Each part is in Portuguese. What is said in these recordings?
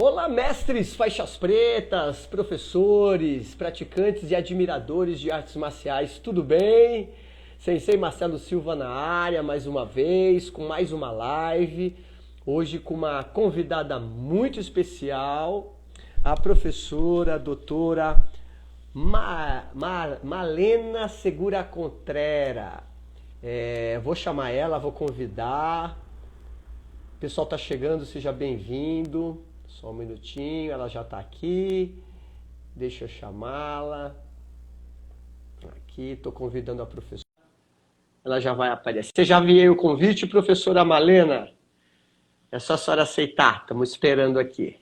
Olá, mestres, faixas pretas, professores, praticantes e admiradores de artes marciais, tudo bem? Sensei Marcelo Silva na área, mais uma vez, com mais uma live. Hoje com uma convidada muito especial, a professora, a doutora Malena Segura Contrera. Vou chamar ela, vou convidar. O pessoal está chegando, seja bem-vindo. Só um minutinho, ela já está aqui. Deixa eu chamá-la. Aqui, estou convidando a professora. Ela já vai aparecer. Você já enviei o convite, professora Malena? É só a senhora aceitar, estamos esperando aqui.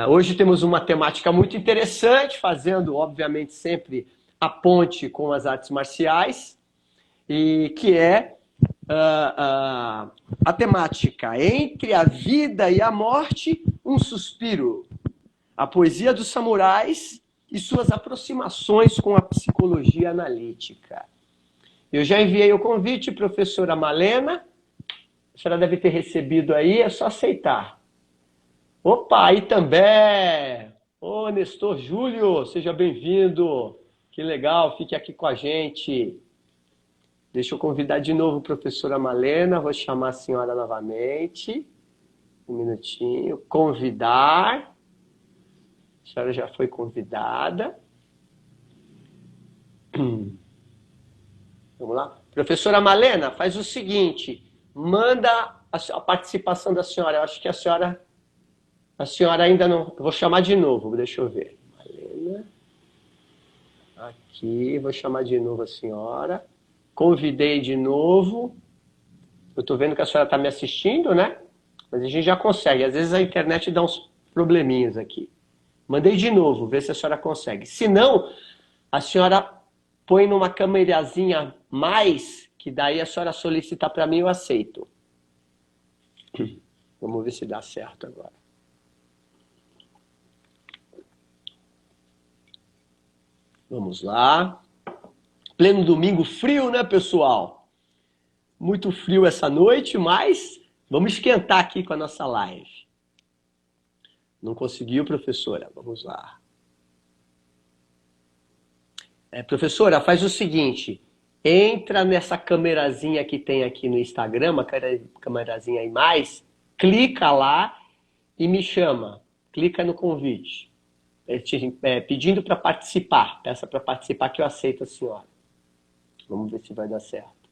Hoje temos uma temática muito interessante, fazendo, obviamente, sempre a ponte com as artes marciais, e que é a temática Entre a Vida e a Morte, um Suspiro. A poesia dos samurais e suas aproximações com a psicologia analítica. Eu já enviei o convite, professora Malena. A senhora deve ter recebido aí, é só aceitar. Opa, aí também! Ô, Nestor Júlio, seja bem-vindo. Que legal, fique aqui com a gente. Deixa eu convidar de novo a professora Malena, vou chamar a senhora novamente. Um minutinho. Convidar. A senhora já foi convidada. Vamos lá? Professora Malena, faz o seguinte, manda a participação da senhora. Eu acho que a senhora ainda não... Vou chamar de novo, deixa eu ver. Malena. Aqui, vou chamar de novo a senhora. Convidei de novo. Eu estou vendo que a senhora está me assistindo, né? Mas a gente já consegue. Às vezes a internet dá uns probleminhas aqui. Mandei de novo, ver se a senhora consegue. Se não, a senhora põe numa câmerazinha mais, que daí a senhora solicita para mim, eu aceito. Vamos ver se dá certo agora. Vamos lá. Pleno domingo frio, né, pessoal? Muito frio essa noite, mas vamos esquentar aqui com a nossa live. Não conseguiu, professora? Vamos lá. Professora, faz o seguinte. Entra nessa câmerazinha que tem aqui no Instagram, uma câmerazinha aí mais, clica lá e me chama. Clica no convite. Pedindo para participar. Peça para participar que eu aceito a senhora. Vamos ver se vai dar certo.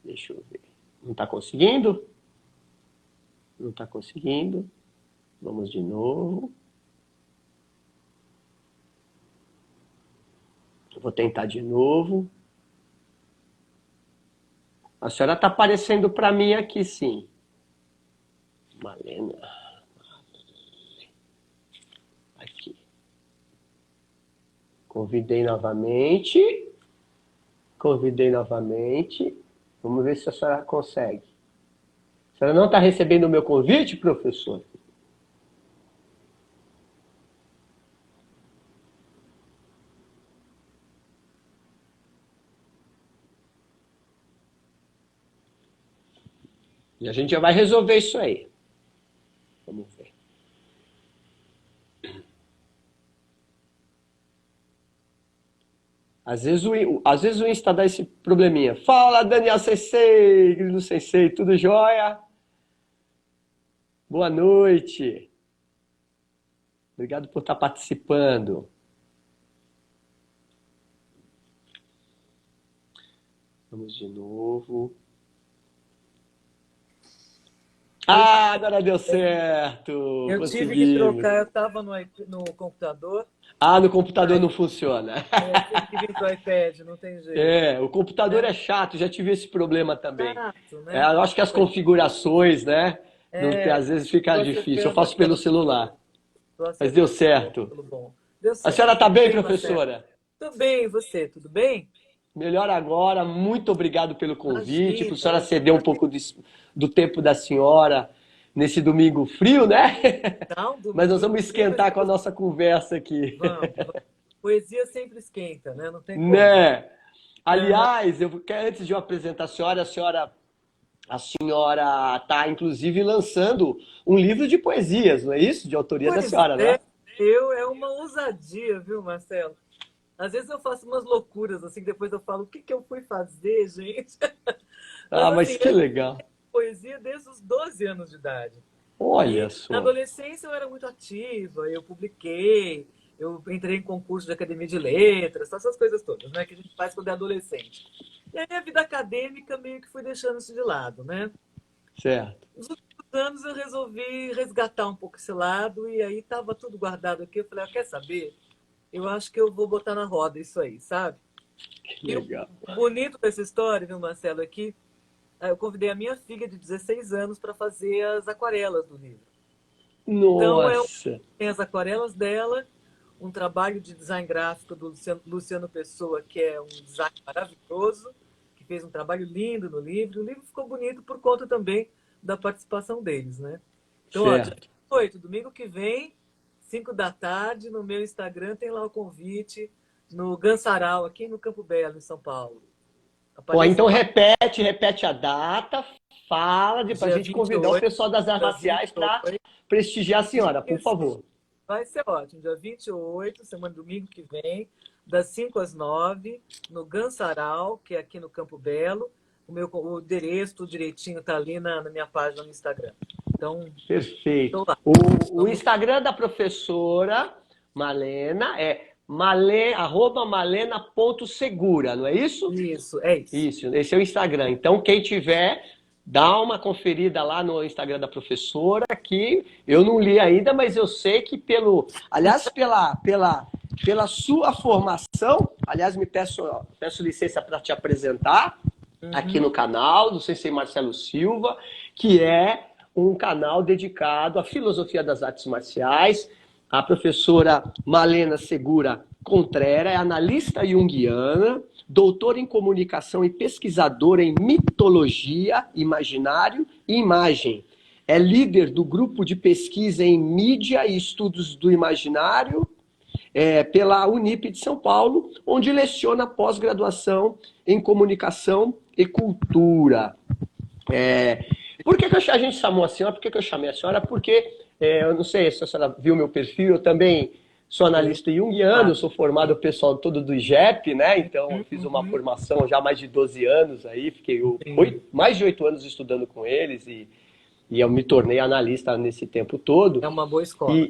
Deixa eu ver. Não está conseguindo? Não está conseguindo. Vamos de novo. Eu vou tentar de novo. A senhora está aparecendo para mim aqui, sim. Malena. Aqui. Convidei novamente. Convidei novamente. Vamos ver se a senhora consegue. A senhora não está recebendo o meu convite, professor? E a gente já vai resolver isso aí. Vamos ver. Às vezes o Insta dá esse probleminha. Fala, Daniel Sensei, Grilo Sensei, tudo jóia? Boa noite. Obrigado por estar participando. Vamos de novo. Ah, agora deu certo. Eu tive que trocar, eu estava no computador. Ah, no computador não funciona. Tive que vir pro iPad, não tem jeito. O computador é chato, já tive esse problema também. Chato, né? Eu acho que as configurações, né? Às vezes fica difícil. Eu faço pelo celular. Mas deu certo. Deu certo. A senhora está bem, professora? Tudo bem, e você? Tudo bem? Melhor agora. Muito obrigado pelo convite. Por a senhora ceder um pouco do tempo da senhora nesse domingo frio, né? Não, Mas nós vamos esquentar com a nossa conversa aqui. Vamos. Poesia sempre esquenta, né? Não tem como. Né? Aliás, antes de eu apresentar a senhora a senhora está, inclusive, lançando um livro de poesias, não é isso? De autoria da Pois senhora, né? é, é uma ousadia, viu, Marcelo? Às vezes eu faço umas loucuras, assim, depois eu falo, o que que eu fui fazer, gente? Mas, Ah, assim, mas que legal. poesia desde os 12 anos de idade. Olha E na só. adolescência eu era muito ativa, eu publiquei, eu entrei em concurso de academia de letras, essas coisas todas, né, que a gente faz quando é adolescente. E aí a vida acadêmica meio que fui deixando isso de lado, né? Certo. Nos últimos anos eu resolvi resgatar um pouco esse lado e aí estava tudo guardado aqui. Eu falei, quer saber? Eu acho que eu vou botar na roda isso aí, sabe? Que E o legal. bonito dessa história, viu, Marcelo, é que eu convidei a minha filha de 16 anos para fazer as aquarelas do livro. Então, Nossa. tem as aquarelas dela, um trabalho de design gráfico do Luciano Pessoa, que é um design maravilhoso, que fez um trabalho lindo no livro. O livro ficou bonito por conta também da participação deles, né? Então, ó, dia Certo. 8, domingo que vem, 5 da tarde, no meu Instagram tem lá o convite, no Gansaral, aqui no Campo Belo, em São Paulo. Ó, Apareçam então lá, repete a data, fala, para a dia gente convidar o 28, pessoal das artes dia marciais para 28. prestigiar a senhora, por Isso. favor. Vai ser ótimo. Dia 28, semana domingo que vem, das 5 às 9, no Gansaral, que é aqui no Campo Belo. O endereço, tudo direitinho, tá ali na minha página no Instagram. Então, Perfeito. estou lá. O Instagram da professora Malena é @malena.segura, não é isso? Isso, é isso. Isso, esse é o Instagram. Então, quem tiver, dá uma conferida lá no Instagram da professora, que eu não li ainda, mas eu sei que aliás, pela sua formação, aliás, peço licença para te apresentar aqui no canal do Sensei Marcelo Silva, que é um canal dedicado à filosofia das artes marciais. A professora Malena Segura Contrera é analista junguiana, doutora em comunicação e pesquisadora em mitologia, imaginário e imagem. É líder do grupo de pesquisa em mídia e estudos do imaginário pela Unip de São Paulo, onde leciona pós-graduação em comunicação e cultura. Por que a gente chamou a senhora? Por que eu chamei a senhora? Porque, eu não sei se a senhora viu meu perfil, eu também sou analista junguiano, eu sou formado pessoal todo do IGEP, né? Então, eu fiz uma formação já há mais de 12 anos aí, fiquei mais de 8 anos estudando com eles e eu me tornei analista nesse tempo todo. É uma boa escola.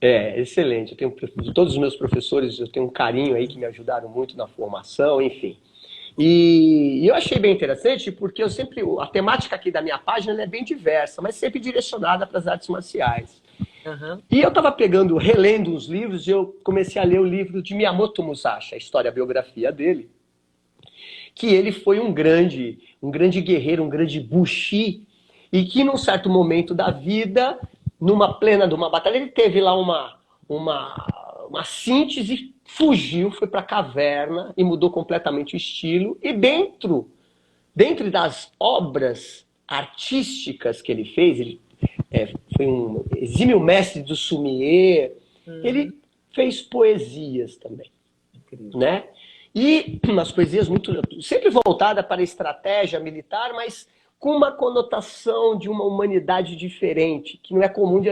Excelente. Eu tenho todos os meus professores, eu tenho um carinho aí que me ajudaram muito na formação, enfim. E eu achei bem interessante porque a temática aqui da minha página é bem diversa, mas sempre direcionada para as artes marciais. Uhum. E eu estava relendo uns livros e eu comecei a ler o livro de Miyamoto Musashi, a história, a biografia dele, que ele foi um grande guerreiro, um grande bushi, e que num certo momento da vida, numa plena de uma batalha, ele teve lá uma síntese, fugiu, foi para a caverna e mudou completamente o estilo. E dentro das obras artísticas que ele fez, ele foi um exímio mestre do sumiê, ele fez poesias também, né? E umas poesias sempre voltadas para a estratégia militar, mas com uma conotação de uma humanidade diferente, que não é comum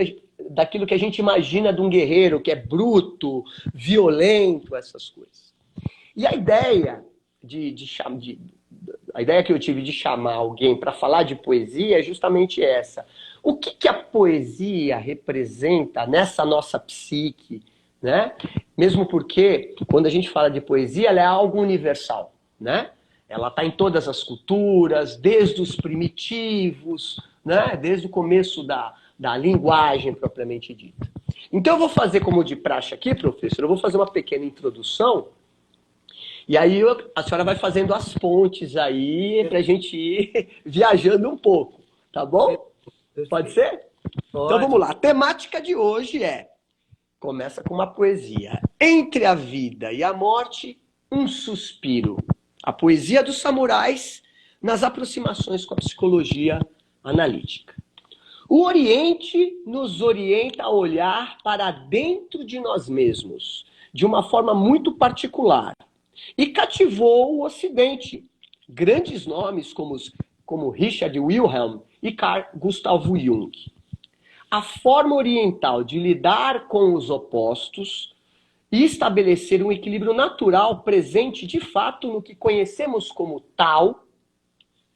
daquilo que a gente imagina de um guerreiro, que é bruto, violento, essas coisas. E a ideia a ideia que eu tive de chamar alguém para falar de poesia é justamente essa. O que a poesia representa nessa nossa psique, né? Mesmo porque, quando a gente fala de poesia, ela é algo universal, né? Ela está em todas as culturas, desde os primitivos, né? Desde o começo da linguagem propriamente dita. Então eu vou fazer como de praxe aqui, professor, eu vou fazer uma pequena introdução, e aí a senhora vai fazendo as pontes aí para a gente ir viajando um pouco, tá bom? Pode ser? Pode. Então vamos lá. A temática de hoje começa com uma poesia. Entre a vida e a morte, um suspiro. A poesia dos samurais nas aproximações com a psicologia analítica. O Oriente nos orienta a olhar para dentro de nós mesmos, de uma forma muito particular. E cativou o Ocidente. Grandes nomes como os como Richard Wilhelm e Carl Gustav Jung. A forma oriental de lidar com os opostos e estabelecer um equilíbrio natural presente de fato no que conhecemos como Tao,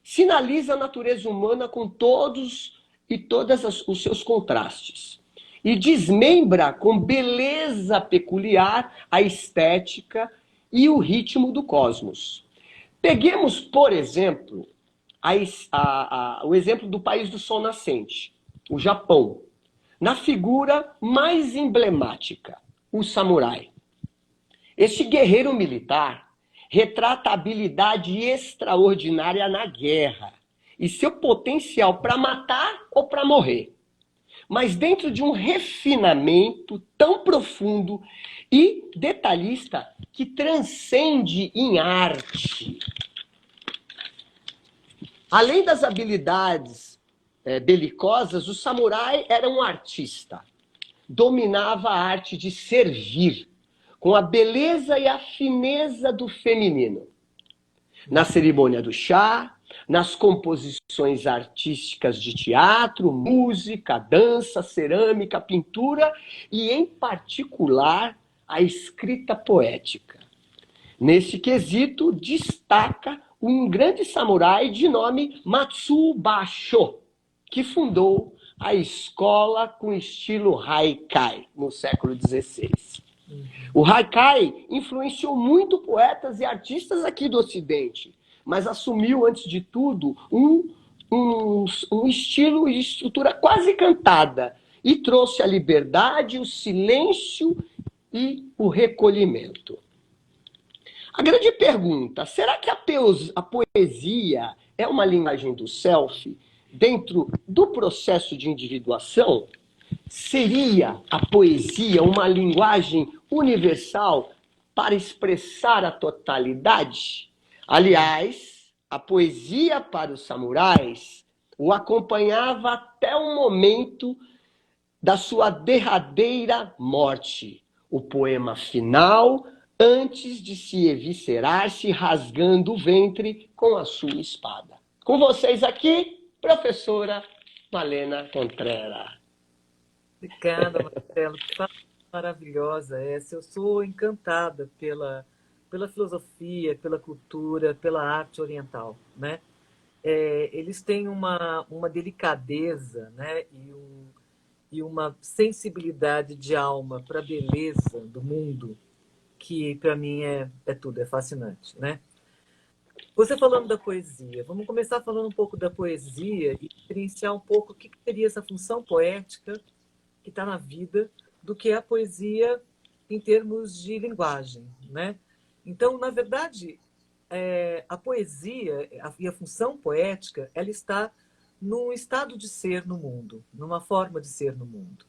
sinaliza a natureza humana com todos e todas os seus contrastes e desmembra com beleza peculiar a estética e o ritmo do cosmos. Peguemos, por exemplo, o exemplo do país do sol nascente, o Japão, na figura mais emblemática, o samurai. Este guerreiro militar retrata a habilidade extraordinária na guerra e seu potencial para matar ou para morrer, mas dentro de um refinamento tão profundo e detalhista que transcende em arte. Além das habilidades belicosas, o samurai era um artista. Dominava a arte de servir, com a beleza e a fineza do feminino. Na cerimônia do chá, nas composições artísticas de teatro, música, dança, cerâmica, pintura e, em particular, a escrita poética. Nesse quesito, destaca um grande samurai de nome Matsuo Basho, que fundou a escola com estilo Haikai no século XVI. O Haikai influenciou muito poetas e artistas aqui do Ocidente, mas assumiu, antes de tudo, um estilo e estrutura quase cantada e trouxe a liberdade, o silêncio e o recolhimento. A grande pergunta, será que a poesia é uma linguagem do self dentro do processo de individuação? Seria a poesia uma linguagem universal para expressar a totalidade? Aliás, a poesia para os samurais o acompanhava até o momento da sua derradeira morte, o poema final, antes de se eviscerar-se rasgando o ventre com a sua espada. Com vocês aqui, professora Malena Contrera. Obrigada, Marcelo. Que fala maravilhosa essa. Eu sou encantada pela filosofia, pela cultura, pela arte oriental, né? Eles têm uma delicadeza, né? E uma sensibilidade de alma para a beleza do mundo que, para mim, é tudo, é fascinante, né? Você falando da poesia, vamos começar falando um pouco da poesia e diferenciar um pouco o que seria essa função poética que está na vida do que é a poesia em termos de linguagem, né? Então, na verdade, a poesia e a função poética, ela está num estado de ser no mundo, numa forma de ser no mundo.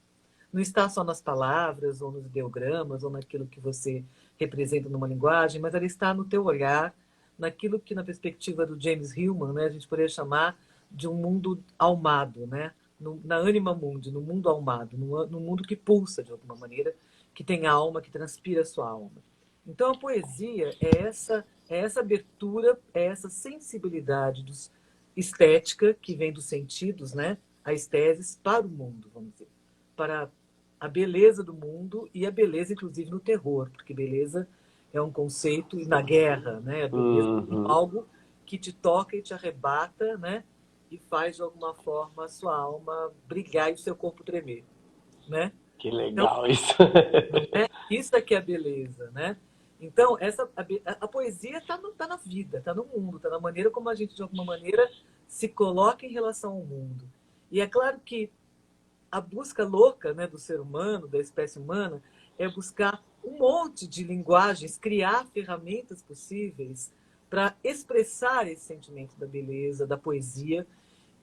Não está só nas palavras, ou nos ideogramas, ou naquilo que você representa numa linguagem, mas ela está no teu olhar, naquilo que, na perspectiva do James Hillman, né, a gente poderia chamar de um mundo almado, né? Na anima mundi, no mundo almado, no mundo que pulsa de alguma maneira, que tem alma, que transpira a sua alma. Então, a poesia é essa abertura, é essa sensibilidade estética que vem dos sentidos, né? A esteses para o mundo, vamos dizer, para a beleza do mundo e a beleza, inclusive, no terror, porque beleza é um conceito na guerra, né? A beleza é algo que te toca e te arrebata, né? E faz, de alguma forma, a sua alma brilhar e o seu corpo tremer, né? Que legal isso. Isso aqui é a beleza, né? Então, a poesia está na vida, está no mundo, está na maneira como a gente, de alguma maneira, se coloca em relação ao mundo. E é claro que a busca louca, né, do ser humano, da espécie humana, é buscar um monte de linguagens, criar ferramentas possíveis para expressar esse sentimento da beleza, da poesia,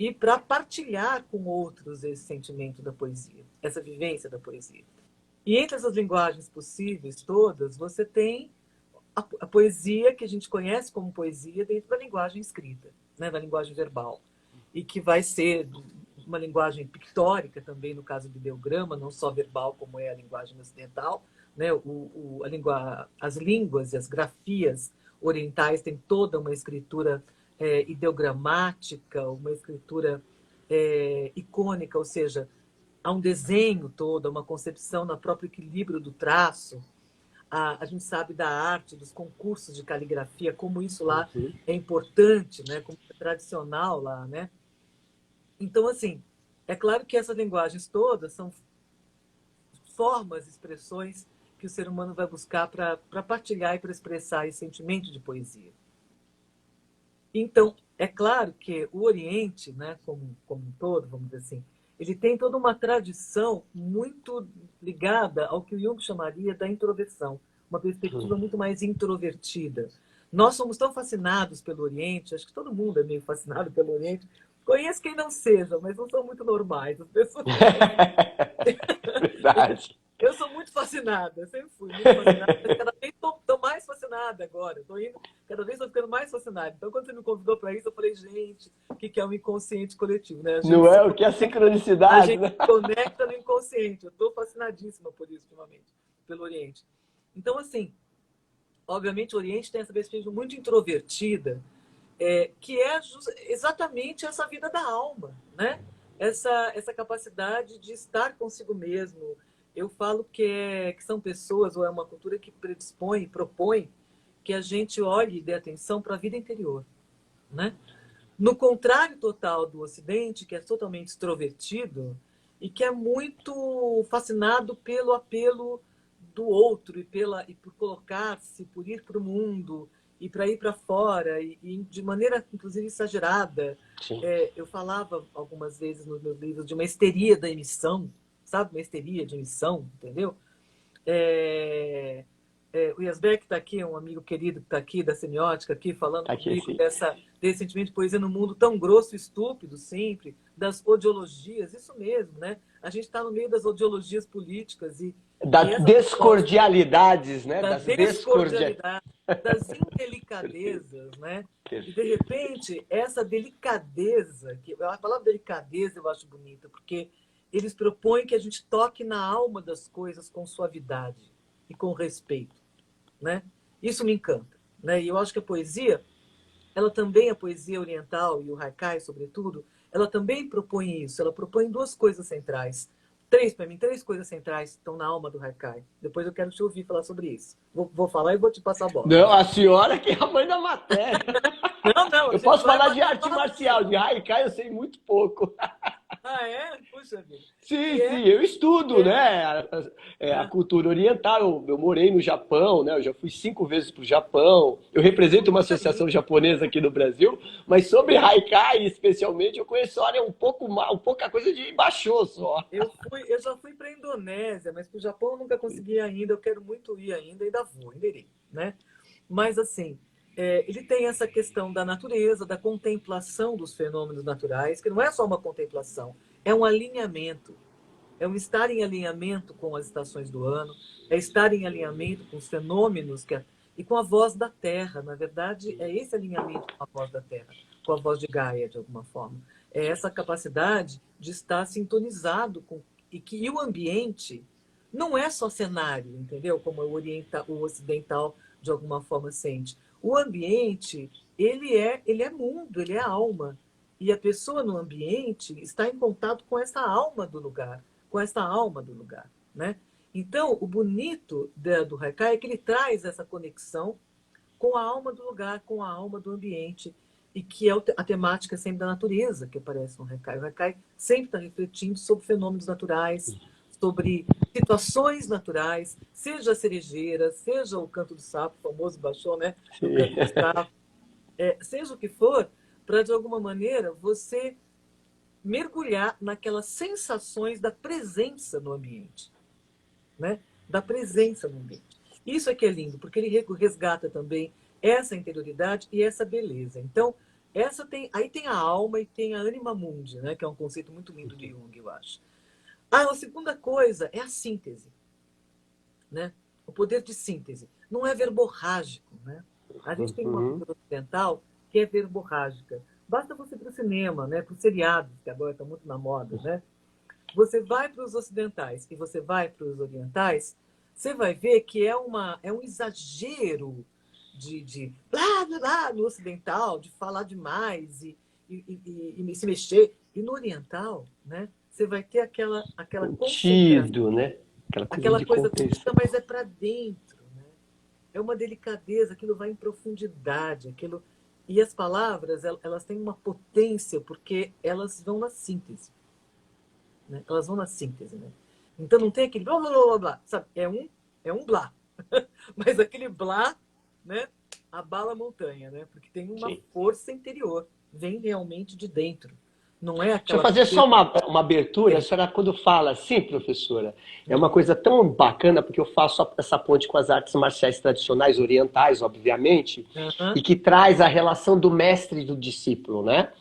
e para partilhar com outros esse sentimento da poesia, essa vivência da poesia. E entre essas linguagens possíveis todas, você tem a poesia que a gente conhece como poesia dentro da linguagem escrita, né, da linguagem verbal, e que vai ser uma linguagem pictórica também, no caso do ideograma, não só verbal como é a linguagem ocidental, né? As línguas e as grafias orientais têm toda uma escritura ideogramática, uma escritura icônica, ou seja, há um desenho todo, há uma concepção no próprio equilíbrio do traço. A gente sabe da arte, dos concursos de caligrafia, como isso lá é importante, né? Como é tradicional lá, né? Então, assim, é claro que essas linguagens todas são formas, expressões que o ser humano vai buscar para partilhar e para expressar esse sentimento de poesia. Então, é claro que o Oriente, né, como um todo, vamos dizer assim, ele tem toda uma tradição muito ligada ao que o Jung chamaria da introversão, uma perspectiva muito mais introvertida. Nós somos tão fascinados pelo Oriente, acho que todo mundo é meio fascinado pelo Oriente. Conheço quem não seja, mas não são muito normais. As pessoas Verdade. Eu sou muito fascinada, sempre fui muito fascinada, mas cada vez estou mais fascinada agora. Estou indo, cada vez estou ficando mais fascinada. Então, quando você me convidou para isso, eu falei, gente, o que é um inconsciente coletivo, né? Não é o que é a A sincronicidade, gente né? se conecta no inconsciente. Eu estou fascinadíssima por isso, ultimamente, pelo Oriente. Então, assim, obviamente, o Oriente tem essa perspectiva muito introvertida, que é exatamente essa vida da alma, né? Essa capacidade de estar consigo mesmo. Eu falo que são pessoas, ou é uma cultura que predispõe, propõe que a gente olhe e dê atenção para a vida interior, né? No contrário total do Ocidente, que é totalmente extrovertido e que é muito fascinado pelo apelo do outro e por colocar-se, por ir para o mundo e para ir para fora e de maneira inclusive exagerada. Sim. Eu falava algumas vezes nos meus livros de uma histeria da emissão, sabe? Uma histeria de emissão, entendeu? O Yasbeck está aqui, um amigo querido que está aqui, da semiótica, aqui, falando Aqui, comigo sim. desse sentimento de poesia no mundo tão grosso e estúpido, sempre, das odiologias, isso mesmo, né? A gente está no meio das odiologias políticas Das descordialidades, né? da Das descordialidades. descordialidade, das indelicadezas, né? E, de repente, essa delicadeza, a palavra delicadeza eu acho bonita, porque eles propõem que a gente toque na alma das coisas com suavidade e com respeito, né? Isso me encanta, né? E eu acho que a poesia, ela também, a poesia oriental e o haikai, sobretudo, ela também propõe isso. Ela propõe duas coisas centrais. Para mim, três coisas centrais estão na alma do haikai. Depois eu quero te ouvir falar sobre isso. Vou falar e vou te passar a bola. Não, a senhora que é a mãe da matéria. Não, eu posso falar de arte marcial, de haikai eu sei muito pouco. Ah, é? Puxa vida. Sim, eu estudo, né? A cultura oriental. Eu morei no Japão, né? Eu já fui 5 vezes para o Japão. Eu represento uma associação japonesa aqui no Brasil, mas sobre haikai, especialmente, eu conheço pouca coisa de Basho só. Eu já fui para a Indonésia, mas para o Japão eu nunca consegui ainda. Eu quero muito ir ainda vou, ainda irei, né? Mas assim, ele tem essa questão da natureza, da contemplação dos fenômenos naturais, que não é só uma contemplação, é um alinhamento. É um estar em alinhamento com as estações do ano, é estar em alinhamento com os fenômenos e com a voz da Terra. Na verdade, é esse alinhamento com a voz da Terra, com a voz de Gaia, de alguma forma. É essa capacidade de estar sintonizado com... E o ambiente não é só cenário, entendeu? Como o ocidental, de alguma forma, sente. O ambiente, ele é mundo, ele é alma. E a pessoa no ambiente está em contato com essa alma do lugar, né? Então, o bonito do haikai é que ele traz essa conexão com a alma do lugar, com a alma do ambiente, e que é a temática sempre da natureza que aparece no haikai. O haikai sempre está refletindo sobre fenômenos naturais, sobre situações naturais, seja a cerejeira, seja o canto do sapo, o famoso Basho, né? Do canto do sapo, seja o que for, para, de alguma maneira, você mergulhar naquelas sensações da presença no ambiente, né? Da presença no ambiente. Isso é que é lindo, porque ele resgata também essa interioridade e essa beleza. Então, aí tem a alma e tem a anima mundi, né? Que é um conceito muito lindo de Jung, eu acho. A segunda coisa é a síntese, né? O poder de síntese. Não é verborrágico, né? A gente tem uma cultura ocidental que é verborrágica. Basta você ir para o cinema, né? Para os seriados, que agora estão muito na moda, né? Você vai para os ocidentais e você vai para os orientais, você vai ver que é um exagero blá, blá, blá, no ocidental, de falar demais e se mexer. E no oriental, né, você vai ter aquela concentração, Contido, né? Aquela coisa aquela de coisa contexto. curta, mas é para dentro, né? É uma delicadeza, aquilo vai em profundidade, aquilo... E as palavras, elas têm uma potência, porque elas vão na síntese, né? Elas vão na síntese, né? Então não tem aquele blá, blá, blá, blá, blá, sabe? É um blá. Mas aquele blá, né, abala a montanha, né? Porque tem uma Sim. força interior, vem realmente de dentro. Não é Deixa eu aquela fazer só coisa... uma abertura. A senhora, quando fala assim, professora, é uma coisa tão bacana, porque eu faço essa ponte com as artes marciais tradicionais orientais, obviamente, Uhum. e que traz a relação do mestre e do discípulo, né?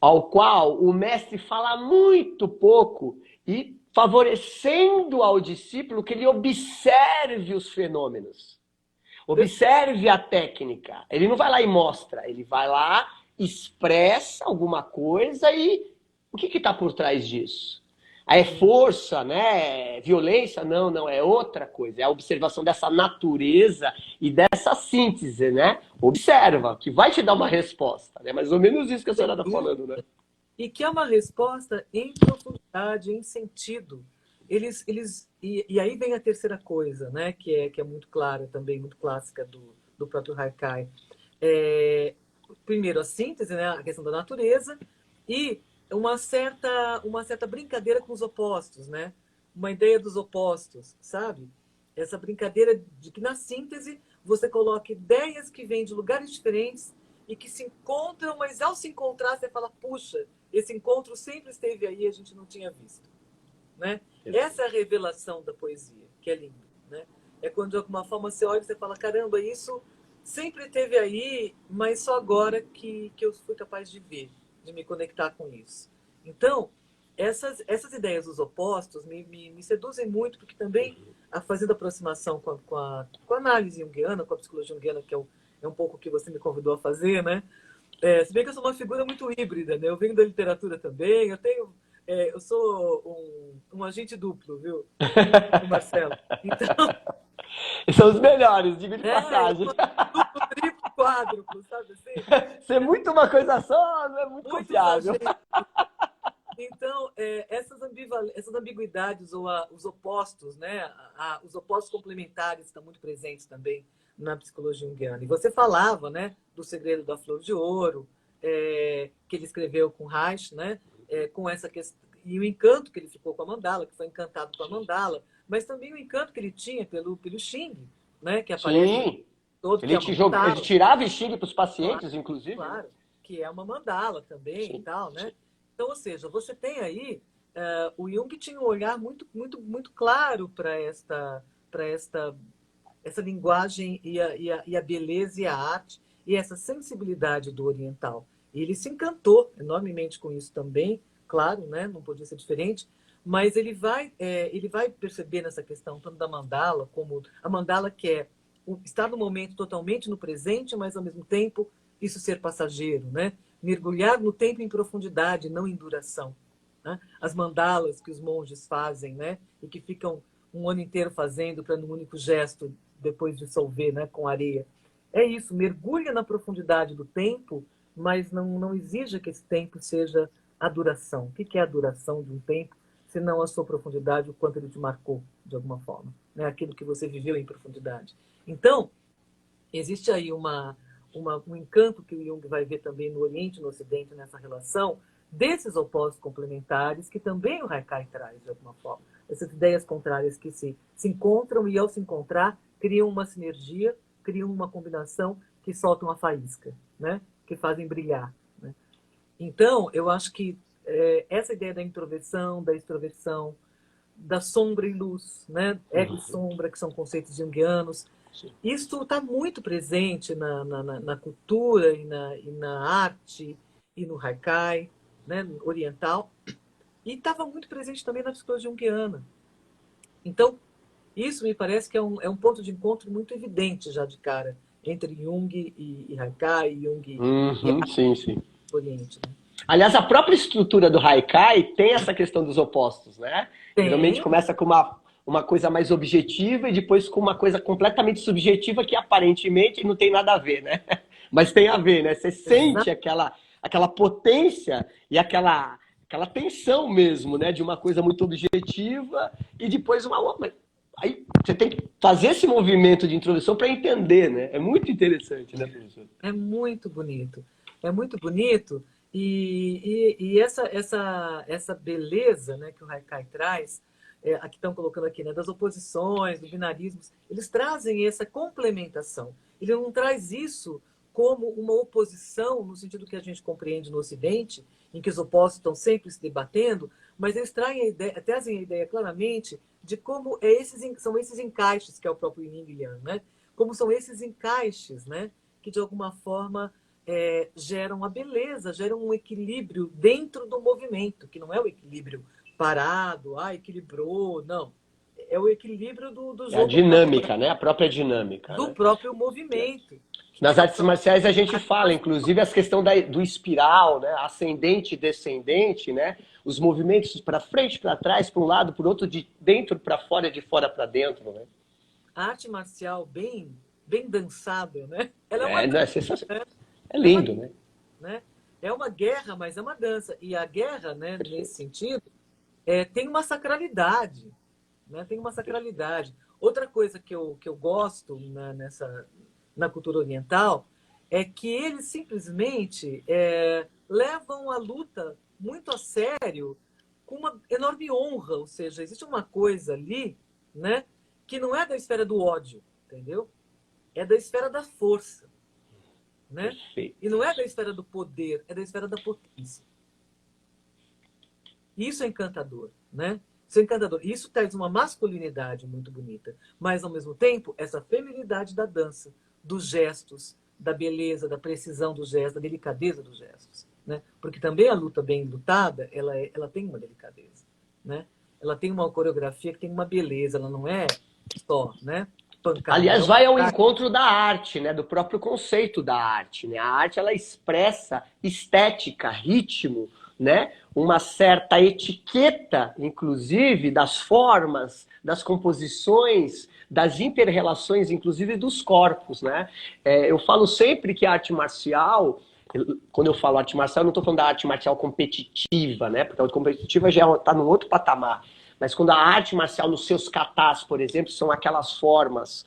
Ao qual o mestre fala muito pouco e favorecendo ao discípulo que ele observe os fenômenos. Observe a técnica. Ele não vai lá e mostra, ele vai lá, expressa alguma coisa e o que está por trás disso? É força, né? Violência? Não, não, é outra coisa. É a observação dessa natureza e dessa síntese, né? Observa, que vai te dar uma resposta. É mais ou menos isso que a Sem senhora está dúvida. falando, né? E que é uma resposta em profundidade, em sentido. E aí vem a terceira coisa, né, que é muito clara também, muito clássica do próprio Haikai. Primeiro, a síntese, né, a questão da natureza, e uma certa brincadeira com os opostos, né? Uma ideia dos opostos, sabe? Essa brincadeira de que na síntese você coloca ideias que vêm de lugares diferentes e que se encontram, mas ao se encontrar você fala, puxa, esse encontro sempre esteve aí e a gente não tinha visto, né? Essa é a revelação da poesia, que é linda, né? É quando de alguma forma você olha e você fala, caramba, isso sempre esteve aí, mas só agora que eu fui capaz de ver, de me conectar com isso. Então, essas ideias dos opostos me seduzem muito, porque também, fazendo aproximação com a análise junguiana, com a psicologia junguiana, que é um pouco o que você me convidou a fazer, né? Se bem que eu sou uma figura muito híbrida, né? Eu venho da literatura também, eu sou um agente duplo, viu, Marcelo? Então, São os melhores, digo de eu passagem. sou duplo, triplo, quádruplo, sabe assim? Ser muito uma coisa só não é muito Muitos confiável. agentes. Então, essas ambiguidades ou os opostos, né? Os opostos complementares estão muito presentes também na psicologia junguiana. E você falava, né, do Segredo da Flor de Ouro, que ele escreveu com Reich, né? Com essa questão, e o encanto que ele ficou com a mandala, que foi encantado com a mandala, mas também o encanto que ele tinha pelo Xing, né? Que aparece Sim. todo, que Ele, é uma ele mandala. tirava estímulo para os Claro, pacientes, inclusive, né? claro, que é uma mandala também e Sim, tal, sim. né? Então, ou seja, você tem aí o Jung tinha um olhar muito, muito, muito claro para essa linguagem e a beleza e a arte e essa sensibilidade do oriental. E ele se encantou enormemente com isso também, claro, né? Não podia ser diferente, mas ele vai perceber nessa questão tanto da mandala, como a mandala que é estar no momento totalmente no presente, mas ao mesmo tempo isso ser passageiro, né? Mergulhar no tempo em profundidade, não em duração, né? As mandalas que os monges fazem, né? E que ficam um ano inteiro fazendo para num único gesto depois dissolver, né? Com areia. É isso, mergulha na profundidade do tempo, mas não exija que esse tempo seja a duração. O que é a duração de um tempo, se não a sua profundidade, o quanto ele te marcou, de alguma forma, né? Aquilo que você viveu em profundidade. Então, existe aí um encanto que o Jung vai ver também no Oriente e no Ocidente nessa relação desses opostos complementares que também o Haikai traz, de alguma forma. Essas ideias contrárias que se encontram e, ao se encontrar, criam uma sinergia, criam uma combinação que soltam a faísca, né? Que fazem brilhar. Né? Então, eu acho que essa ideia da introversão, da extroversão, da sombra e luz, né? Ego e sombra, que são conceitos junguianos, isso está muito presente na cultura e na arte e no Haikai, né, oriental, e estava muito presente também na psicologia junguiana. Então, isso me parece que é um ponto de encontro muito evidente já de cara entre Jung e Haikai, Jung e Sim, sim. Oriente. Né? Aliás, a própria estrutura do Haikai tem essa questão dos opostos, né? Geralmente Tem, começa com uma coisa mais objetiva e depois com uma coisa completamente subjetiva que aparentemente não tem nada a ver, né? Mas tem a ver, né? Você sente aquela potência e aquela tensão mesmo, né? De uma coisa muito objetiva e depois uma outra. Aí você tem que fazer esse movimento de introdução para entender, né? É muito interessante, né, professor? É muito bonito. É muito bonito. E essa beleza, né, que o Haikai traz, aqui estão colocando aqui, né, das oposições, do binarismos, eles trazem essa complementação. Ele não traz isso como uma oposição, no sentido que a gente compreende no Ocidente, em que os opostos estão sempre se debatendo, mas eles trazem a ideia claramente de como são esses encaixes, que é o próprio Yin e Yang, né? Como são esses encaixes, né, que de alguma forma geram a beleza, geram um equilíbrio dentro do movimento, que não é o equilíbrio parado, equilibrou, não. É o equilíbrio do É a jogo dinâmica, né? A própria dinâmica, do né? próprio movimento. Nas artes marciais a gente fala, inclusive, as questão do espiral, né? Ascendente e descendente, né? Os movimentos para frente, para trás, para um lado, para o outro, de dentro para fora, de fora para dentro, né? A arte marcial bem dançada, né? Ela é uma É, não, é dança, sensacional. né? É É uma, lindo, né? né? É uma guerra, mas é uma dança. E a guerra, né, nesse sentido, tem uma sacralidade, né? Tem uma sacralidade. Outra coisa que eu gosto na cultura oriental é que eles simplesmente levam a luta muito a sério, com uma enorme honra. Ou seja, existe uma coisa ali, né, que não é da esfera do ódio, entendeu? É da esfera da força, né? Perfeito. E não é da esfera do poder, é da esfera da potência. Isso é encantador, né? Isso é encantador. Isso traz uma masculinidade muito bonita, mas ao mesmo tempo essa feminilidade da dança, dos gestos, da beleza, da precisão dos gestos, da delicadeza dos gestos, né? Porque também a luta bem lutada, ela tem uma delicadeza, né? Ela tem uma coreografia que tem uma beleza, ela não é só, né, pancada. Aliás, vai ao encontro da arte, né? Do próprio conceito da arte, né? A arte, ela expressa estética, ritmo, né? Uma certa etiqueta, inclusive, das formas, das composições, das inter-relações, inclusive dos corpos, né? Eu falo sempre que a arte marcial, quando eu falo arte marcial, eu não estou falando da arte marcial competitiva, né? Porque a competitiva já está num outro patamar. Mas quando a arte marcial, nos seus katas, por exemplo, são aquelas formas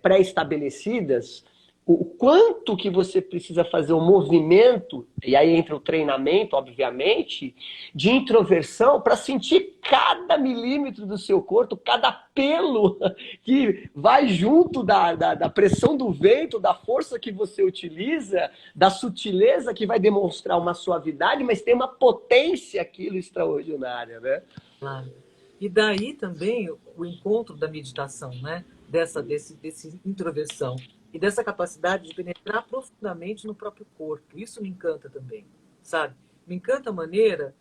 pré-estabelecidas, o quanto que você precisa fazer o movimento, e aí entra o treinamento, obviamente, de introversão para sentir cada milímetro do seu corpo, cada pelo que vai junto da pressão do vento, da força que você utiliza, da sutileza que vai demonstrar uma suavidade, mas tem uma potência aquilo extraordinária, né? Claro. E daí também o encontro da meditação, né? Desse introversão e dessa capacidade de penetrar profundamente no próprio corpo. Isso me encanta também, sabe? Me encanta a maneira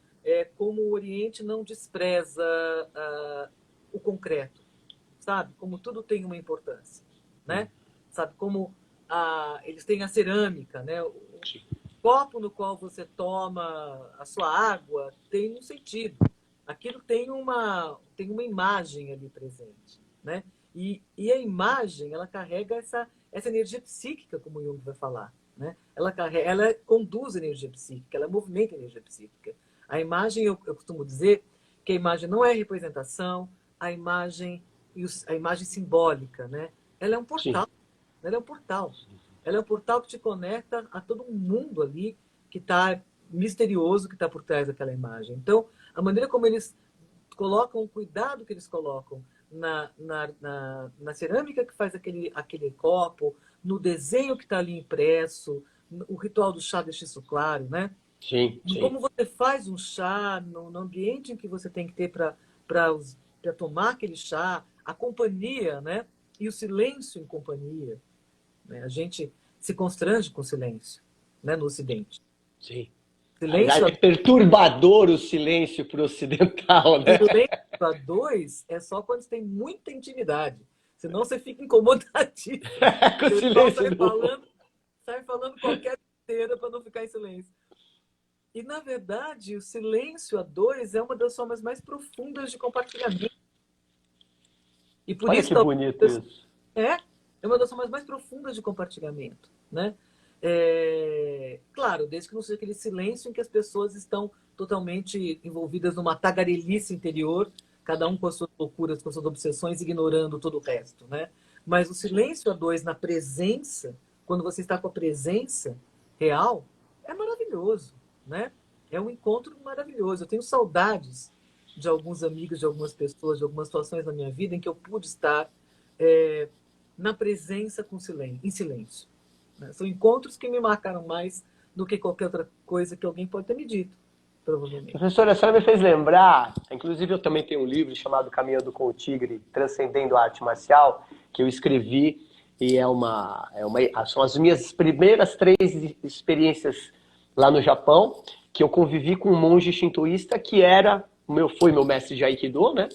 como o Oriente não despreza o concreto, sabe? Como tudo tem uma importância, né? Sabe? Como eles têm a cerâmica, né? O copo no qual você toma a sua água tem um sentido. Aquilo tem uma imagem ali presente, né? E a imagem, ela carrega essa energia psíquica, como o Jung vai falar, né? Ela conduz energia psíquica, ela movimenta energia psíquica. A imagem, eu costumo dizer que a imagem não é representação, a imagem simbólica, né? Ela é um portal. Sim. Ela é um portal. Ela é um portal que te conecta a todo um mundo ali que está misterioso, que está por trás daquela imagem. Então, a maneira como eles colocam, o cuidado que eles colocam na cerâmica que faz aquele copo, no desenho que está ali impresso, o ritual do chá deixa isso claro, né? Sim, sim. Como você faz um chá, no ambiente em que você tem que ter para tomar aquele chá, a companhia, né? E o silêncio em companhia. Né? A gente se constrange com o silêncio, né? No Ocidente. Sim. Silêncio É perturbador o silêncio para o ocidental, né? silêncio a dois é só quando você tem muita intimidade. Senão você fica incomodadíssimo. Com o O pessoal silêncio sai falando qualquer besteira para não ficar em silêncio. E, na verdade, o silêncio a dois é uma das formas mais profundas de compartilhamento. E por Olha isso que bonito isso. é uma das formas mais profundas de compartilhamento, né? Claro, desde que não seja aquele silêncio em que as pessoas estão totalmente envolvidas numa tagarelice interior, cada um com as suas loucuras, com as suas obsessões, ignorando todo o resto, né? Mas o silêncio a dois na presença, quando você está com a presença real, é maravilhoso, né? É um encontro maravilhoso. Eu tenho saudades de alguns amigos, de algumas pessoas, de algumas situações na minha vida em que eu pude estar é, na presença com silêncio, em silêncio. Né? São encontros que me marcaram mais do que qualquer outra coisa que alguém pode ter me dito, provavelmente. Professora, a senhora me fez lembrar, inclusive eu também tenho um livro chamado Caminhando com o Tigre, Transcendendo a Arte Marcial, que eu escrevi e são as minhas primeiras 3 experiências lá no Japão, que eu convivi com um monge shintoísta que foi meu mestre de Aikido, né?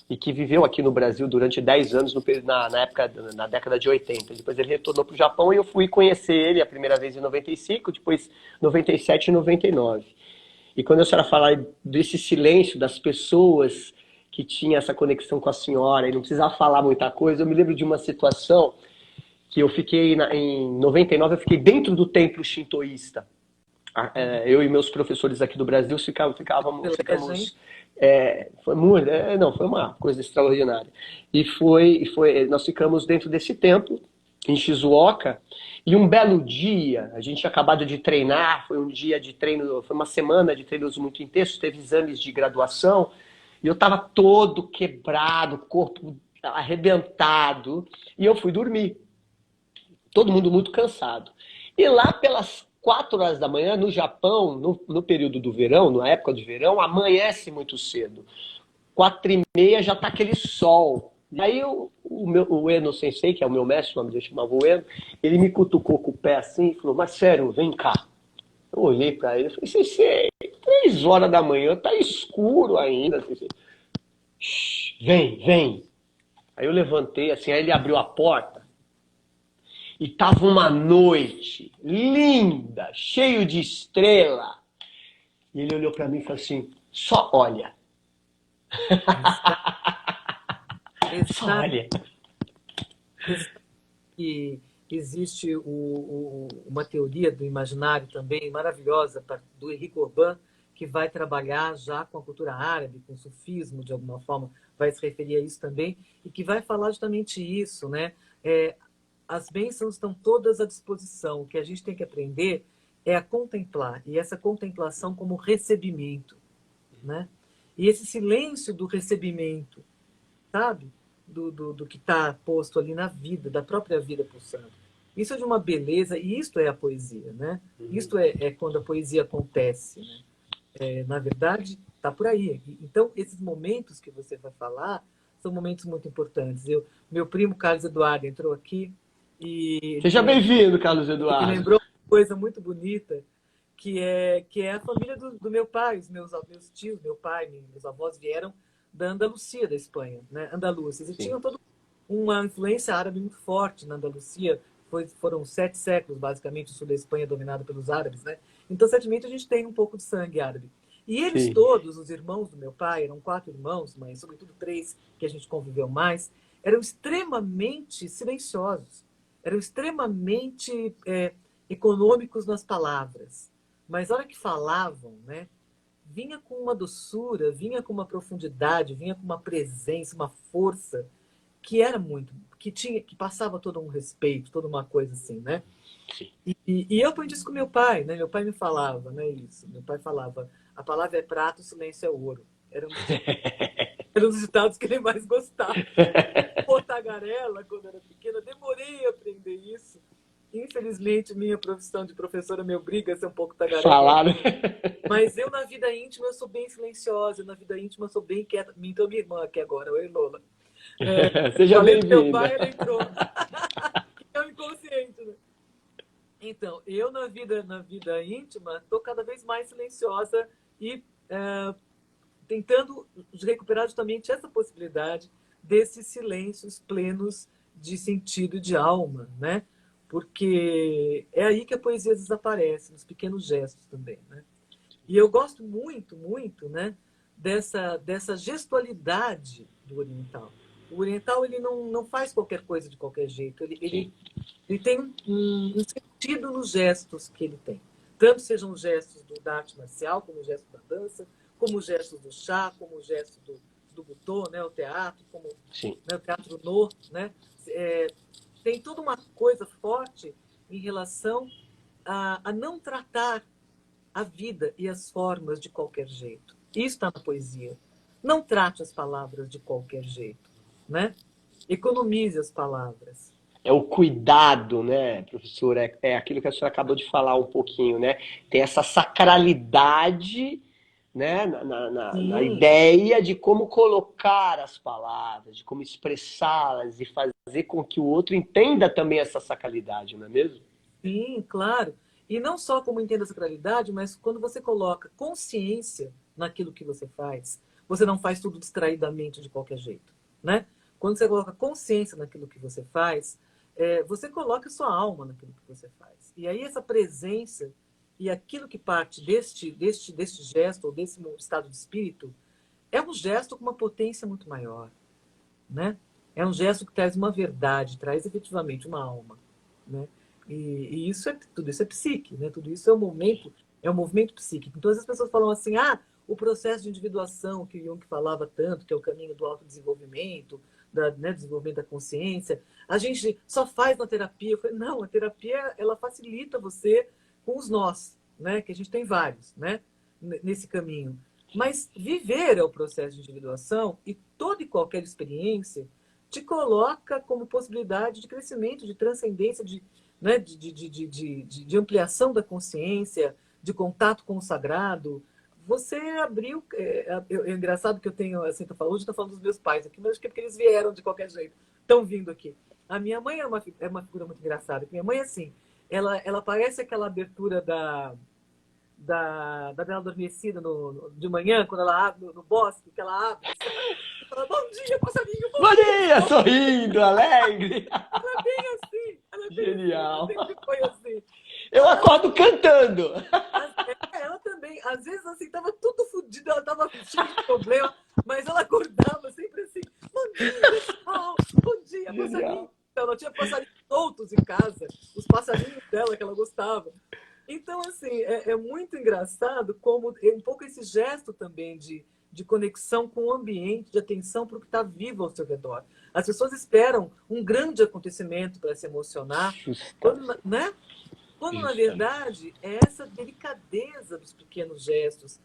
E que viveu aqui no Brasil durante 10 anos, na década de 80. Depois ele retornou para o Japão e eu fui conhecer ele a primeira vez em 95, depois 97 e 99. E quando a senhora fala desse silêncio das pessoas que tinham essa conexão com a senhora e não precisava falar muita coisa, eu me lembro de uma situação que eu fiquei, em 99, eu fiquei dentro do templo shintoísta. Eu e meus professores aqui do Brasil ficamos foi uma coisa extraordinária. Nós ficamos dentro desse templo, em Shizuoka, e um belo dia, a gente tinha acabado de treinar, foi um dia de treino, foi uma semana de treinos muito intensos, teve exames de graduação, e eu estava todo quebrado, corpo arrebentado, e eu fui dormir. Todo mundo muito cansado. E lá pelas 4 horas da manhã, no Japão, no período do verão, na época de verão, amanhece muito cedo. 4h30 já tá aquele sol. E aí o Eno Sensei, que é o meu mestre, o nome dele chamava o Eno, ele me cutucou com o pé assim e falou, Marcelo, vem cá. Eu olhei para ele e falei, Sensei, 3 horas da manhã, tá escuro ainda, Sensei. Vem. Aí eu levantei assim, aí ele abriu a porta e tava uma noite linda, cheio de estrela. E ele olhou para mim e falou assim, só olha. Só olha. E existe uma teoria do imaginário também maravilhosa do Henrique Orbán, que vai trabalhar já com a cultura árabe, com o sufismo, de alguma forma, vai se referir a isso também, e que vai falar justamente isso, né? As bênçãos estão todas à disposição. O que a gente tem que aprender é a contemplar, e essa contemplação como recebimento, né? E esse silêncio do recebimento, sabe? Do que está posto ali na vida, da própria vida pulsando. Isso é de uma beleza, e isto é a poesia, né? Isto é quando a poesia acontece, né? Na verdade, está por aí. Então, esses momentos que você vai falar são momentos muito importantes. Meu primo Carlos Eduardo entrou aqui e Seja bem-vindo, Carlos Eduardo. ele lembrou uma coisa muito bonita, que é a família do meu pai, os meus tios, meu pai, meus avós vieram da Andalucia, da Espanha, né? Andaluzes. E tinham toda uma influência árabe muito forte na Andalucia. Foram 7 séculos, basicamente, o sul da Espanha dominado pelos árabes, né? Então, certamente, a gente tem um pouco de sangue árabe. E eles todos, os irmãos do meu pai, eram 4 irmãos, mas sobretudo 3 que a gente conviveu mais, eram extremamente silenciosos, eram extremamente econômicos nas palavras. Mas a hora que falavam, né, vinha com uma doçura, vinha com uma profundidade, vinha com uma presença, uma força que era muito, que passava todo um respeito, toda uma coisa assim, né? E eu aprendi isso com meu pai, né? Meu pai me falava, né, isso. Meu pai falava, a palavra é prata, o silêncio é ouro. Eram os ditados que ele mais gostava. Pô, tagarela, quando eu era pequena, demorei a aprender isso. Infelizmente, minha profissão de professora me obriga a ser um pouco tagarela. Falar, né? Mas eu, na vida íntima, eu sou bem silenciosa. Na vida íntima, eu sou bem quieta. Então, minha irmã aqui agora, oi, Lola. Seja bem-vinda. Meu pai, ela entrou. É o inconsciente, né? Então, eu, na vida íntima, estou cada vez mais silenciosa e tentando recuperar justamente essa possibilidade desses silêncios plenos de sentido e de alma, né? Porque é aí que a poesia desaparece, nos pequenos gestos também, né? E eu gosto muito, muito, né, dessa gestualidade do oriental. O oriental ele não faz qualquer coisa de qualquer jeito. Sim. Ele tem um sentido nos gestos que ele tem. Tanto sejam os gestos da arte marcial, como os gestos da dança, como os gestos do chá, como os gestos do butô, né, o teatro, como, né, o teatro no, né? Tem toda uma coisa forte em relação a não tratar a vida e as formas de qualquer jeito. Isso está na poesia. Não trate as palavras de qualquer jeito, né? Economize as palavras. É o cuidado, né, professor? É aquilo que a senhora acabou de falar um pouquinho, né? Tem essa sacralidade, né, na Sim, ideia de como colocar as palavras, de como expressá-las e fazer com que o outro entenda também essa sacralidade, não é mesmo? sim, claro. E não só como entenda a sacralidade, mas quando você coloca consciência naquilo que você não faz tudo distraidamente de qualquer jeito, né? Quando você coloca consciência naquilo que você faz, você coloca sua alma naquilo que você faz. E aí essa presença e aquilo que parte deste gesto ou desse estado de espírito é um gesto com uma potência muito maior, né? É um gesto que traz uma verdade, traz efetivamente uma alma, né? E tudo isso é psique, né? Tudo isso é um movimento psíquico. Então as pessoas falam assim, o processo de individuação que o Jung falava tanto, que é o caminho do autodesenvolvimento, né, desenvolvimento da consciência, a gente só faz na terapia. Eu falei, não, a terapia ela facilita você com os nós, né? Que a gente tem vários, né? Nesse caminho. Mas viver é o processo de individuação e toda e qualquer experiência te coloca como possibilidade de crescimento, de transcendência, né, de ampliação da consciência, de contato com o sagrado. Você abriu. É engraçado que eu tenho, assim, hoje estou falando dos meus pais aqui, mas acho que é porque eles vieram de qualquer jeito, estão vindo aqui. A minha mãe é uma figura muito engraçada. Minha mãe, assim, ela parece aquela abertura da Bela Adormecida de manhã, quando ela abre no bosque, que ela abre, sabe? E fala, bom dia, passarinho, bom dia. Maria, sorrindo, alegre. Ela é bem assim, ela é bem assim, ela Genial. sempre foi assim. Eu acordo cantando. Ela também, às vezes assim, tava tudo fodido, ela tava cheia de problema, mas ela acordava sempre assim, bom dia, pessoal, bom dia, passarinho. Genial. Ela tinha passarinhos soltos em casa, os passarinhos dela que ela gostava. Então, assim, é muito engraçado como um pouco esse gesto também de conexão com o ambiente, de atenção para o que está vivo ao seu redor. As pessoas esperam um grande acontecimento para se emocionar, né? Quando, na verdade, é essa delicadeza dos pequenos gestos,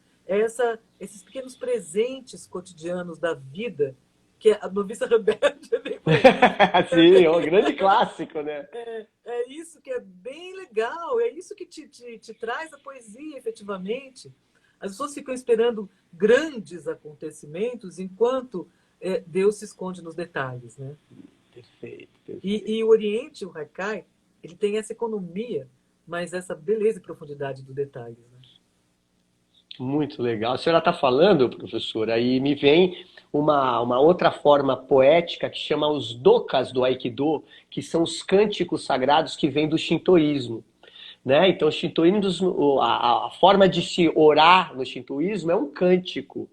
esses pequenos presentes cotidianos da vida, que a Noviça Rebelde é bem por isso. Sim, é um grande clássico, né? É isso que é bem legal, é isso que te traz a poesia, efetivamente. As pessoas ficam esperando grandes acontecimentos enquanto Deus se esconde nos detalhes, né? Perfeito, E o Oriente, o Haikai, ele tem essa economia, mas essa beleza e profundidade do detalhes, né? muito legal. A senhora está falando, professora, aí me vem uma outra forma poética que chama os dokas do Aikido, que são os cânticos sagrados que vêm do shintoísmo. Né? Então, o shintoísmo, a forma de se orar no shintoísmo é um cântico.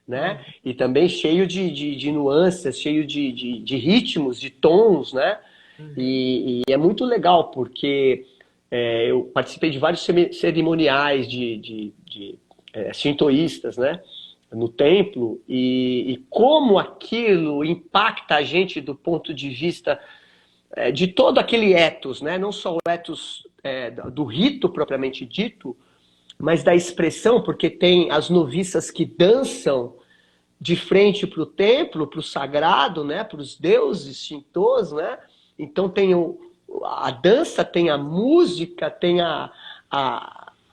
Né? E também cheio de nuances, cheio de ritmos, de tons, né? E é muito legal, porque eu participei de vários cerimoniais de shintoístas, né? No templo, e como aquilo impacta a gente do ponto de vista de todo aquele ethos, né? Não só o ethos do rito propriamente dito, mas da expressão, porque tem as noviças que dançam de frente para o templo, para o sagrado, né? Para os deuses shintos, né? Então tem a dança, tem a música, tem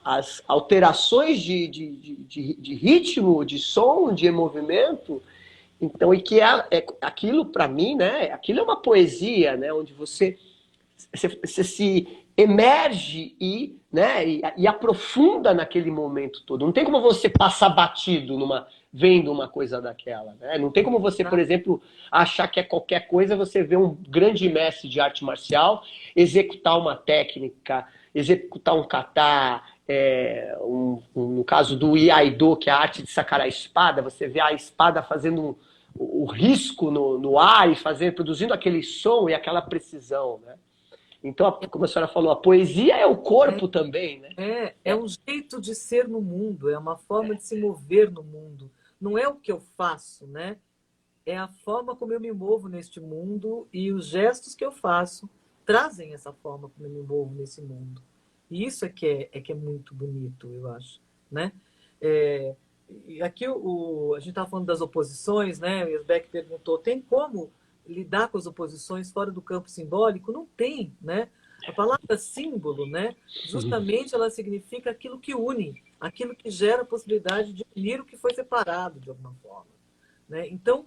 as alterações de ritmo, de som, de movimento. Então, e que aquilo para mim, né? Aquilo é uma poesia, né? Onde você se emerge né, e aprofunda naquele momento todo. Não tem como você passar batido vendo uma coisa daquela. Né? Não tem como você, por exemplo, achar que é qualquer coisa, você vê um grande mestre de arte marcial executar uma técnica, executar um kata, no caso do Iaido, que é a arte de sacar a espada, você vê a espada fazendo o risco no ar e produzindo aquele som e aquela precisão, né? Então, como a senhora falou, a poesia é o corpo também, né? É um jeito de ser no mundo, é uma forma de se mover no mundo. Não é o que eu faço, né? É a forma como eu me movo neste mundo e os gestos que eu faço trazem essa forma como eu me movo nesse mundo. E isso é muito bonito, eu acho, né? E aqui a gente estava falando das oposições, né? O Esbeck perguntou, tem como lidar com as oposições fora do campo simbólico? Não tem, né? A palavra símbolo, né? Justamente ela significa aquilo que une, aquilo que gera a possibilidade de unir o que foi separado de alguma forma, né? Então,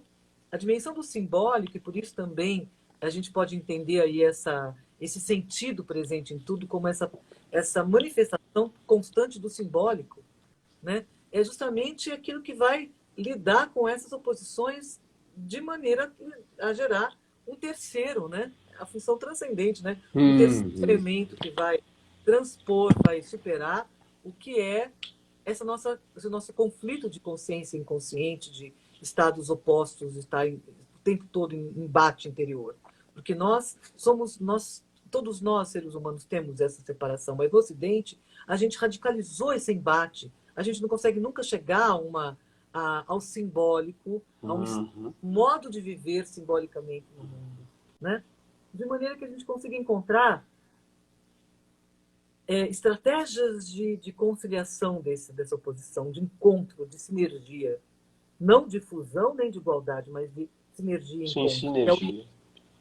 a dimensão do simbólico, e por isso também a gente pode entender aí esse sentido presente em tudo como essa manifestação constante do simbólico, né? É justamente aquilo que vai lidar com essas oposições de maneira a gerar um terceiro, né? A função transcendente, né? Um terceiro elemento que vai transpor, vai superar o que é esse nosso conflito de consciência inconsciente, de estados opostos, estar o tempo todo em embate interior. Porque todos nós, seres humanos, temos essa separação, mas no Ocidente a gente radicalizou esse embate. A gente não consegue nunca chegar ao simbólico, a um modo de viver simbolicamente no mundo, né? De maneira que a gente consiga encontrar estratégias de conciliação dessa oposição, de encontro, de sinergia. Não de fusão nem de igualdade, mas de sinergia e encontro. Sinergia.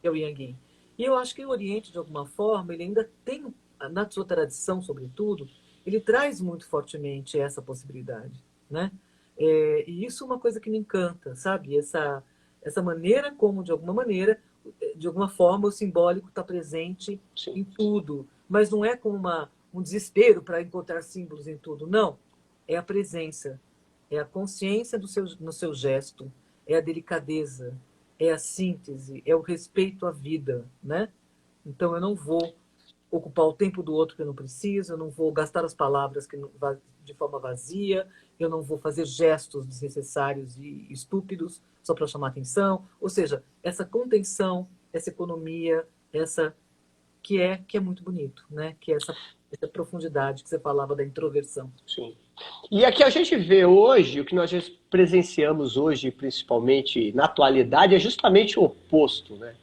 É o Yang Yin. E eu acho que o Oriente, de alguma forma, ele ainda tem, na sua tradição, sobretudo, ele traz muito fortemente essa possibilidade, né? E isso é uma coisa que me encanta, sabe? Essa maneira como, de alguma forma, o simbólico está presente em tudo. Mas não é como um desespero para encontrar símbolos em tudo, não. É a presença, é a consciência no seu gesto, é a delicadeza, é a síntese, é o respeito à vida, né? Então, eu não vou ocupar o tempo do outro que eu não preciso, eu não vou gastar as palavras de forma vazia, eu não vou fazer gestos desnecessários e estúpidos só para chamar atenção. Ou seja, essa contenção, essa economia, que é muito bonito, né? Que é essa profundidade que você falava da introversão. Sim. E aqui a gente vê hoje, o que nós presenciamos hoje, principalmente na atualidade, é justamente o oposto, né?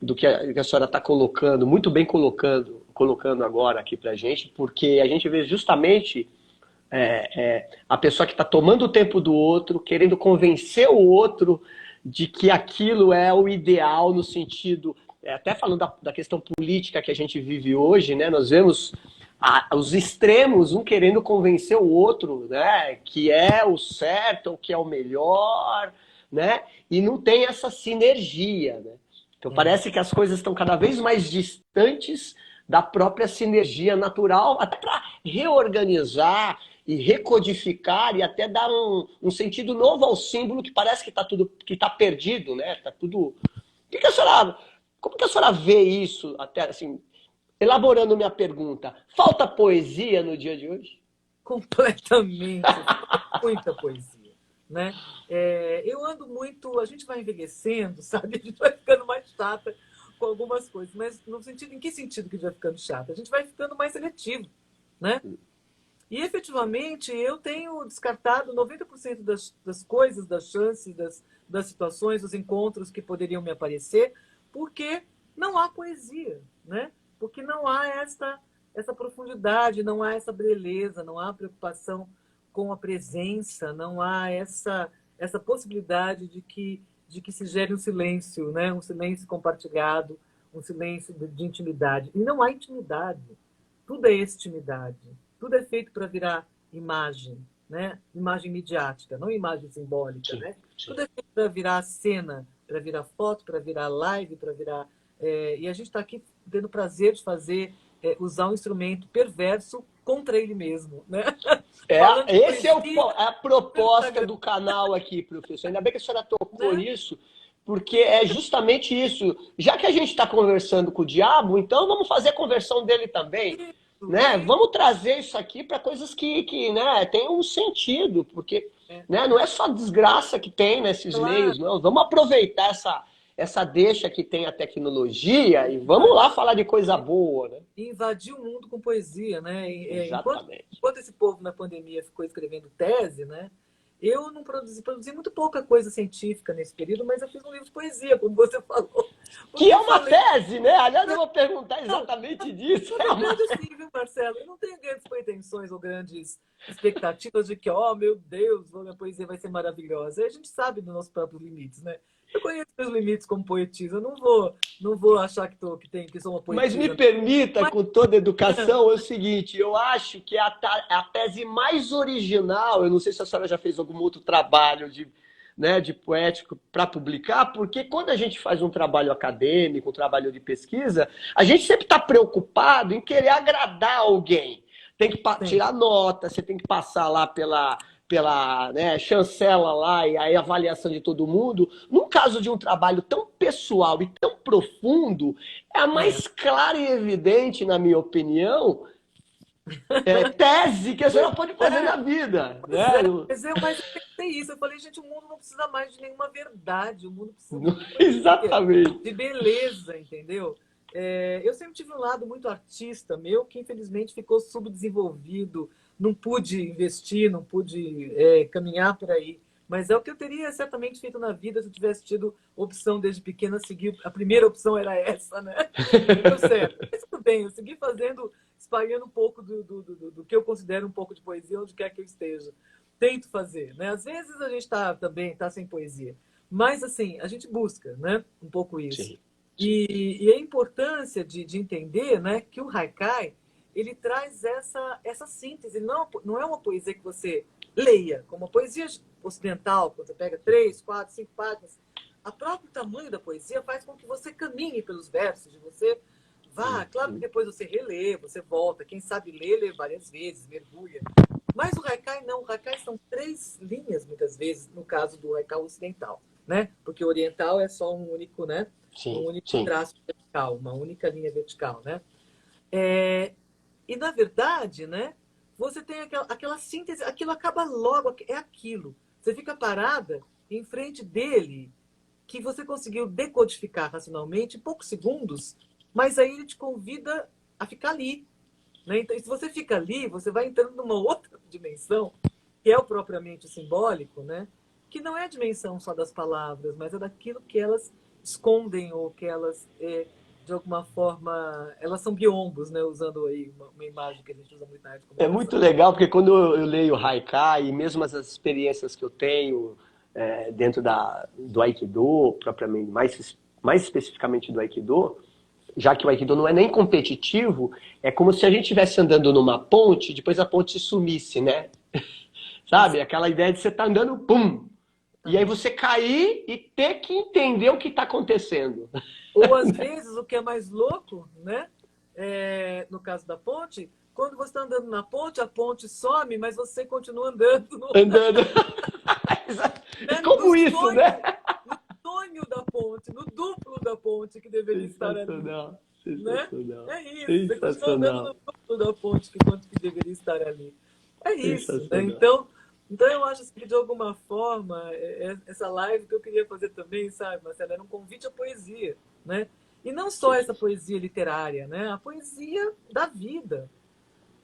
Do que a senhora está colocando, muito bem colocando agora aqui para a gente, porque a gente vê justamente a pessoa que está tomando o tempo do outro, querendo convencer o outro de que aquilo é o ideal no sentido, até falando da questão política que a gente vive hoje, né? Nós vemos os extremos, um querendo convencer o outro, né, que é o certo, ou que é o melhor, né? E não tem essa sinergia, né? Então parece que as coisas estão cada vez mais distantes da própria sinergia natural, até para reorganizar e recodificar e até dar um sentido novo ao símbolo que parece que está tudo que está perdido, né? Tá tudo. Como que a senhora vê isso, até assim, elaborando minha pergunta? Falta poesia no dia de hoje? Completamente, muita poesia, né? Eu ando muito, a gente vai envelhecendo, sabe? A gente vai ficando mais chata com algumas coisas, mas em que sentido que a gente vai ficando chata? A gente vai ficando mais seletivo, né? E efetivamente eu tenho descartado 90% das coisas, das chances, das situações, dos encontros que poderiam me aparecer, porque não há poesia, né? Porque não há essa profundidade, não há essa beleza, não há preocupação com a presença, não há essa possibilidade de que se gere um silêncio, né? Um silêncio compartilhado, um silêncio de intimidade. E não há intimidade. Tudo é extimidade. Tudo é feito para virar imagem, né? Imagem midiática, não imagem simbólica, sim, né? Sim. Tudo é feito para virar cena, para virar foto, para virar live, para virar... e a gente está aqui tendo o prazer de usar um instrumento perverso contra ele mesmo, né? Essa a proposta do canal aqui, professor. Ainda bem que a senhora tocou nisso, porque é justamente isso. Já que a gente está conversando com o diabo, então vamos fazer a conversão dele também. Né? Vamos trazer isso aqui para coisas que né, tem um sentido, porque É. né? Não é só desgraça que tem nesses Claro, meios, não. Vamos aproveitar essa deixa que tem a tecnologia e vamos lá falar de coisa boa, né? e invadir o mundo com poesia, né? Exatamente. Enquanto esse povo na pandemia ficou escrevendo tese, né? Eu não produzi muito pouca coisa científica nesse período, mas eu fiz um livro de poesia, como você falou. Que Porque é eu uma falei, tese, né? Aliás, eu vou perguntar não, exatamente disso. na verdade, sim, viu, Marcelo? Eu não tenho grandes pretensões ou grandes expectativas de que, oh, meu Deus, minha poesia vai ser maravilhosa. A gente sabe dos nossos próprios limites, né? Eu conheço meus limites como poetisa. Eu não vou achar que sou uma Mas me poetisa. permita, Mas, com toda a educação, é o seguinte: eu acho que a tese mais original, eu não sei se a senhora já fez algum outro trabalho né, de poético para publicar, porque quando a gente faz um trabalho acadêmico, um trabalho de pesquisa, a gente sempre está preocupado em querer agradar alguém. Tem que sim, tirar nota, você tem que passar lá pela né, chancela lá e aí a avaliação de todo mundo. Num caso de um trabalho tão pessoal e tão profundo, é a é. mais clara e evidente, na minha opinião, tese que a senhora pode fazer É, na vida. pois Né? é, mas eu pensei isso. Eu falei, gente, o mundo não precisa mais de nenhuma verdade, o mundo precisa de poesia, Exatamente. de beleza, entendeu? Eu sempre tive um lado muito artista meu, que infelizmente ficou subdesenvolvido, não pude investir, não pude caminhar por aí. Mas é o que eu teria certamente feito na vida se eu tivesse tido opção desde pequena, seguir. A primeira opção era essa, né? Não deu certo. Mas tudo bem, eu segui fazendo, espalhando um pouco do que eu considero um pouco de poesia onde quer que eu esteja. Tento fazer, né? Às vezes a gente também tá sem poesia, mas assim a gente busca, né? Um pouco isso. Sim, sim. E a importância de entender, né, que o haikai ele traz essa síntese. Não é uma poesia que você leia, como a poesia ocidental, quando você pega 3, 4, 5 páginas. O próprio tamanho da poesia faz com que você caminhe pelos versos, de você vá. Claro que depois você relê, você volta. Quem sabe lê várias vezes, mergulha. Mas o haikai não. O haikai são 3 linhas, muitas vezes, no caso do haikai ocidental, né? Porque o oriental é só um único, né? Um Sim, único sim. traço vertical, uma única linha vertical, né? É, e, na verdade, né, você tem aquela síntese, aquilo acaba logo, é aquilo. Você fica parada em frente dele, que você conseguiu decodificar racionalmente em poucos segundos, mas aí ele te convida a ficar ali. Né? Então, se você fica ali, você vai entrando numa outra dimensão, que é o propriamente simbólico, né? Que não é a dimensão só das palavras, mas é daquilo que elas escondem ou que elas de alguma forma, elas são biombos, né? Usando aí uma imagem que a gente usa muito na área de É muito comunicação. legal, porque quando eu leio Haikai, e mesmo as experiências que eu tenho dentro do Aikido, propriamente, mais especificamente do Aikido, já que o Aikido não é nem competitivo, é como se a gente estivesse andando numa ponte, depois a ponte sumisse, né? Sabe? Aquela ideia de você estar andando, pum! E aí Exatamente. você cair e ter que entender o que está acontecendo. Ou, às vezes, o que é mais louco, né? No caso da ponte, quando você está andando na ponte, a ponte some, mas você continua andando Andando. É né? como isso, né? No sonho da ponte, no duplo da ponte que deveria estar ali. Sensacional, Né? sensacional, É isso, você continua andando no sensacional, duplo da ponte que deveria estar ali. É isso, né? sensacional. Então eu acho assim, que de alguma forma essa live que eu queria fazer também, sabe, Marcelo, era um convite à poesia, né? E não só essa poesia literária, né? A poesia da vida,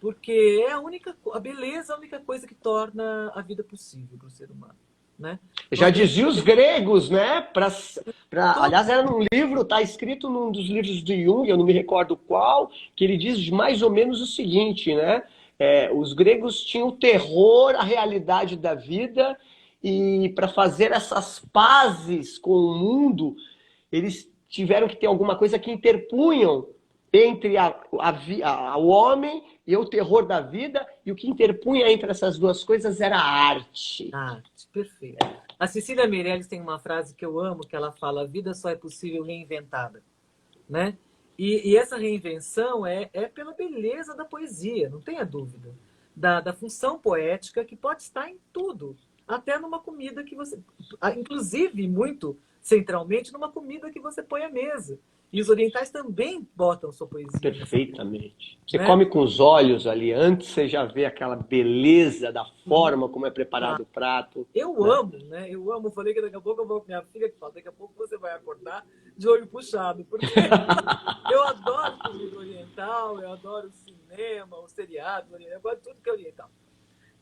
porque é a beleza é a única coisa que torna a vida possível para o ser humano, né? Já Nós temos dizia os gregos, né? todo, Aliás, era num livro, está escrito num dos livros de Jung, eu não me recordo qual, que ele diz mais ou menos o seguinte, né? Os gregos tinham terror à realidade da vida e para fazer essas pazes com o mundo, eles tiveram que ter alguma coisa que interpunham entre o homem e o terror da vida, e o que interpunha entre essas duas coisas era a arte. arte, perfeito. A Cecília Meirelles tem uma frase que eu amo, que ela fala: a vida só é possível reinventada, né? E essa reinvenção é pela beleza da poesia, não tenha dúvida. Da função poética que pode estar em tudo, até numa comida que você. Inclusive, muito centralmente, numa comida que você põe à mesa. E os orientais também botam sua poesia. Perfeitamente. Você Né? come com os olhos ali, antes você já vê aquela beleza da Uhum. forma como é preparado o prato. Eu Né? amo, né? Eu amo. Falei que daqui a pouco eu vou com minha filha que fala, daqui a pouco você vai acordar de olho puxado, porque eu adoro comida oriental, eu adoro cinema, o seriado, eu gosto de tudo que é oriental.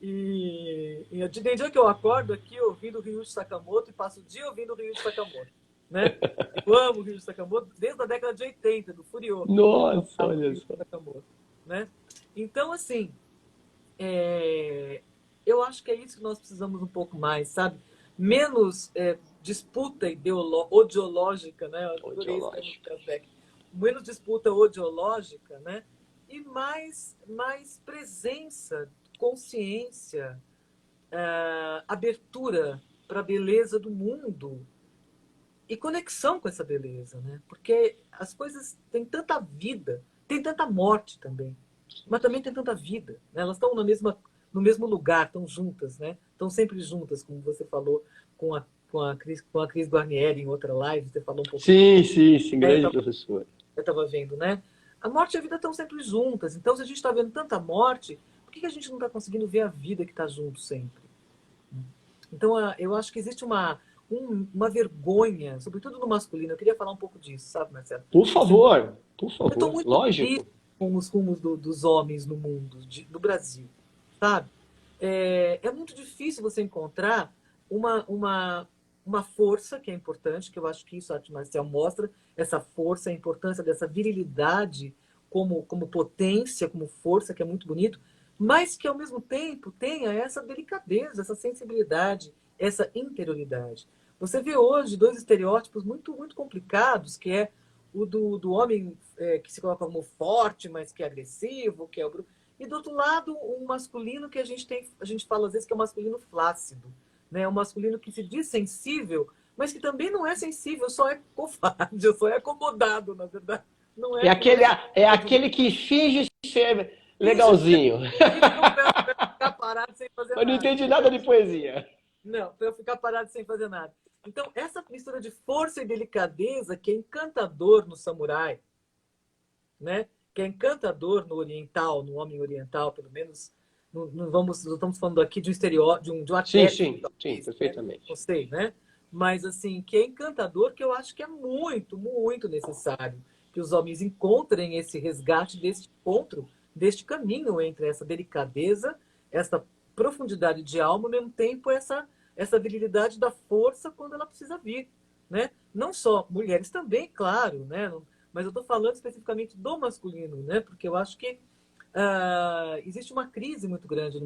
Tem dia que eu acordo aqui ouvindo o Ryuichi Sakamoto e passo o dia ouvindo o Ryuichi Sakamoto, né? Eu amo o Ryuichi Sakamoto desde a década de 80, do Furioso. Nossa, olha só. Sakamoto, né? Então, assim, eu acho que é isso que nós precisamos um pouco mais, sabe? Menos disputa ideológica, né? Eu adorei isso que Kazbek. Menos disputa ideológica, né? E mais presença, consciência, abertura para a beleza do mundo e conexão com essa beleza, né? Porque as coisas têm tanta vida, tem tanta morte também, mas também tem tanta vida, né? Elas estão no mesmo lugar, estão juntas, né? Estão sempre juntas, como você falou com a Cris Guarnieri em outra live, você falou um pouco. Sim, grande professor. Eu estava vendo, né? A morte e a vida estão sempre juntas. Então, se a gente está vendo tanta morte, por que a gente não está conseguindo ver a vida que está junto sempre? Então, eu acho que existe uma vergonha, sobretudo no masculino. Eu queria falar um pouco disso, sabe, Marcelo? Por favor, eu estou muito lógico. Com os rumos dos homens no mundo, do Brasil, sabe? É muito difícil você encontrar uma força que é importante, que eu acho que isso a arte marcial mostra, essa força, a importância dessa virilidade como potência, como força, que é muito bonito, mas que ao mesmo tempo tenha essa delicadeza, essa sensibilidade, essa interioridade. Você vê hoje dois estereótipos muito, muito complicados, que é o do homem que se coloca como forte, mas que é agressivo, que é o e do outro lado um masculino que a gente fala às vezes que é um masculino flácido, né? Um masculino que se diz sensível, mas que também não é sensível, só é covarde, só é acomodado, na verdade. Não é aquele que finge ser legalzinho. Para ficar parado sem fazer nada. Mas não entende nada. nada de poesia. Não, para eu ficar parado sem fazer nada. Então, essa mistura de força e delicadeza que é encantador no samurai, né? Que é encantador no oriental, no homem oriental, pelo menos. Não estamos falando aqui de um estereótipo, de um arquétipo. Sim, perfeitamente. Né? Não sei, né? Mas, assim, que é encantador, que eu acho que é muito, muito necessário que os homens encontrem esse resgate deste encontro, deste caminho entre essa delicadeza, essa profundidade de alma, ao mesmo tempo essa virilidade da força quando ela precisa vir, né? Não só mulheres também, claro, né? Mas eu estou falando especificamente do masculino, né? Porque eu acho que existe uma crise muito grande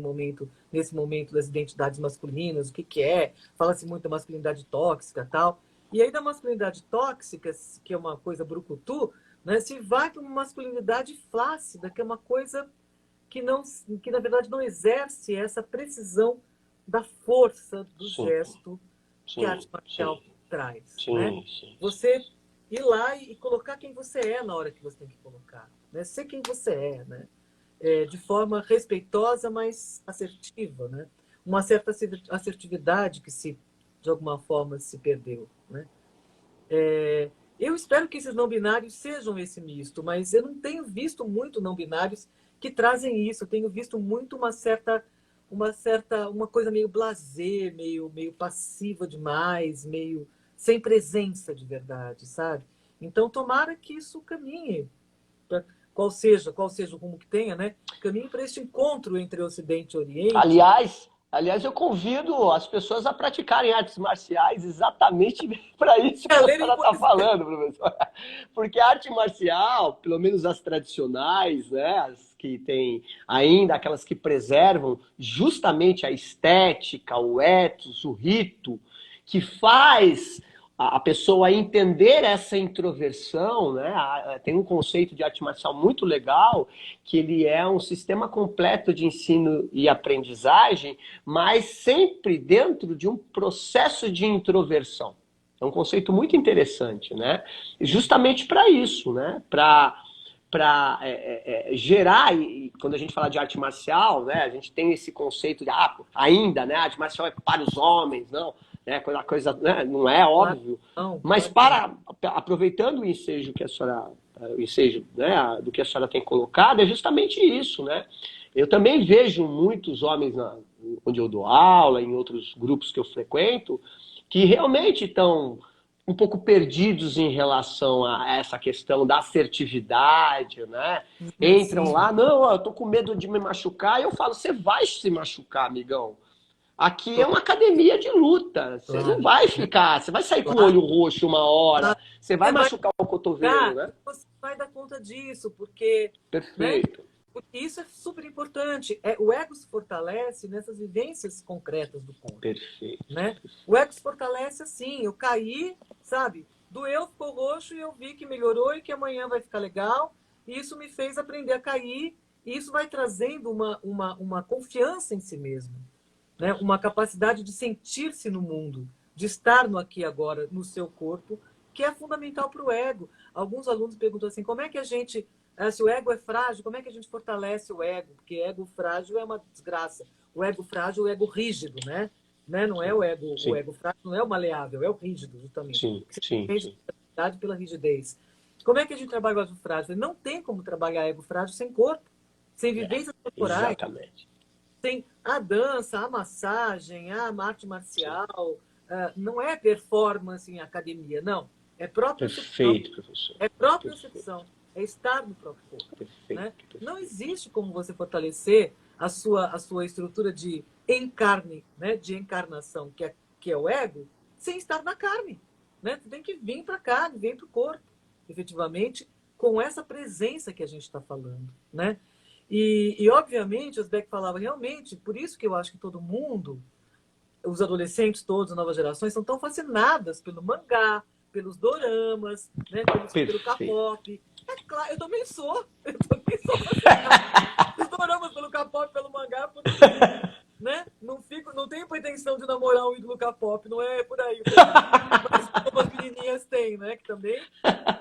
nesse momento das identidades masculinas, o que é, fala-se muito da masculinidade tóxica e tal, e aí da masculinidade tóxica, que é uma coisa brucutu, né, se vai para uma masculinidade flácida, que é uma coisa que na verdade não exerce essa precisão da força do gesto que a arte marcial traz. Né? Você ir lá e colocar quem você é na hora que você tem que colocar, né? Ser quem você é, né? De forma respeitosa, mas assertiva, né? Uma certa assertividade que de alguma forma se perdeu, né? Eu espero que esses não binários sejam esse misto, mas eu não tenho visto muito não binários que trazem isso. Eu tenho visto muito uma coisa meio blasé, meio passiva demais, meio sem presença de verdade, sabe? Então, tomara que isso caminhe, qual seja o rumo que tenha, né? Caminhe para este encontro entre Ocidente e Oriente. Aliás, eu convido as pessoas a praticarem artes marciais exatamente para isso que a senhora está falando, professor. Porque a arte marcial, pelo menos as tradicionais, né, as que tem ainda, aquelas que preservam justamente a estética, o ethos, o rito, que faz a pessoa entender essa introversão, né? Tem um conceito de arte marcial muito legal, que ele é um sistema completo de ensino e aprendizagem, mas sempre dentro de um processo de introversão. É um conceito muito interessante, né? Justamente para isso, né? Para para gerar, e quando a gente fala de arte marcial, né, a gente tem esse conceito de, ainda, né, arte marcial é para os homens, não, né, coisa né, não é óbvio, mas aproveitando o ensejo que a senhora, né, do que a senhora tem colocado, é justamente isso, né? Eu também vejo muitos homens onde eu dou aula, em outros grupos que eu frequento, que realmente estão um pouco perdidos em relação a essa questão da assertividade, né? Entram lá, não, eu tô com medo de me machucar, e eu falo, você vai se machucar, amigão. Aqui é uma academia de luta, você não vai ficar, você vai sair com o olho roxo uma hora, você vai machucar o cotovelo, né? Você vai dar conta disso, porque... Perfeito. Né? Porque isso é super importante. O ego se fortalece nessas vivências concretas do ponto. Perfeito. Né? O ego se fortalece assim. Eu caí, sabe? Doeu, ficou roxo e eu vi que melhorou e que amanhã vai ficar legal. E isso me fez aprender a cair. E isso vai trazendo uma confiança em si mesmo. Né? Uma capacidade de sentir-se no mundo, de estar no aqui e agora, no seu corpo, que é fundamental para o ego. Alguns alunos perguntam assim, como é que a gente... Se o ego é frágil, como é que a gente fortalece o ego? Porque ego frágil é uma desgraça. O ego frágil é o ego rígido, né? Não é o ego frágil, não é o maleável, é o rígido, justamente. Sim. Pela rigidez. Como é que a gente trabalha o ego frágil? Não tem como trabalhar ego frágil sem corpo, sem vivências corporais. Exatamente. Sem a dança, a massagem, a arte marcial. Não é performance em academia, não. É própria Perfeito, professor. É própria percepção. É estar no próprio corpo. Perfeito, né? perfeito. Não existe como você fortalecer a sua estrutura de encarne, né? De encarnação, que é o ego, sem estar na carne. Né? Você tem que vir para a carne, vir para o corpo, efetivamente, com essa presença que a gente está falando. Né? E, obviamente, os Beck falava realmente, por isso que eu acho que todo mundo, os adolescentes todos, as novas gerações, são tão fascinadas pelo mangá, pelos doramas, né? pelo K-pop. É claro, eu também sou fascinada. Os doramas pelo K-pop, pelo mangá, por aí, né? Não tenho pretensão de namorar um ídolo K-pop, não é por aí. Mas como as menininhas têm, né? Que também.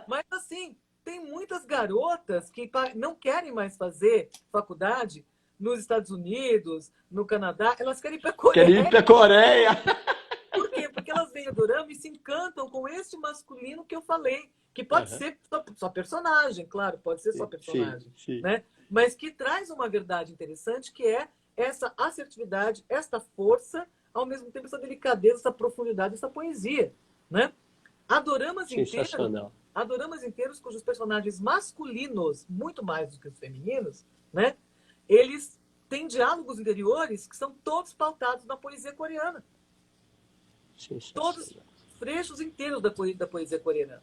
Mas assim, tem muitas garotas que não querem mais fazer faculdade nos Estados Unidos, no Canadá, elas querem ir para a Coreia. Querem ir para a Coreia. Por quê? Porque elas veem o dorama e se encantam com esse masculino que eu falei, que pode ser só personagem, claro, pode ser só personagem, sim. Né? Mas que traz uma verdade interessante, que é essa assertividade, esta força, ao mesmo tempo essa delicadeza, essa profundidade, essa poesia. Né? Há doramas inteiros cujos personagens masculinos, muito mais do que os femininos, né? Eles têm diálogos interiores que são todos pautados na poesia coreana. Todos trechos inteiros da poesia coreana.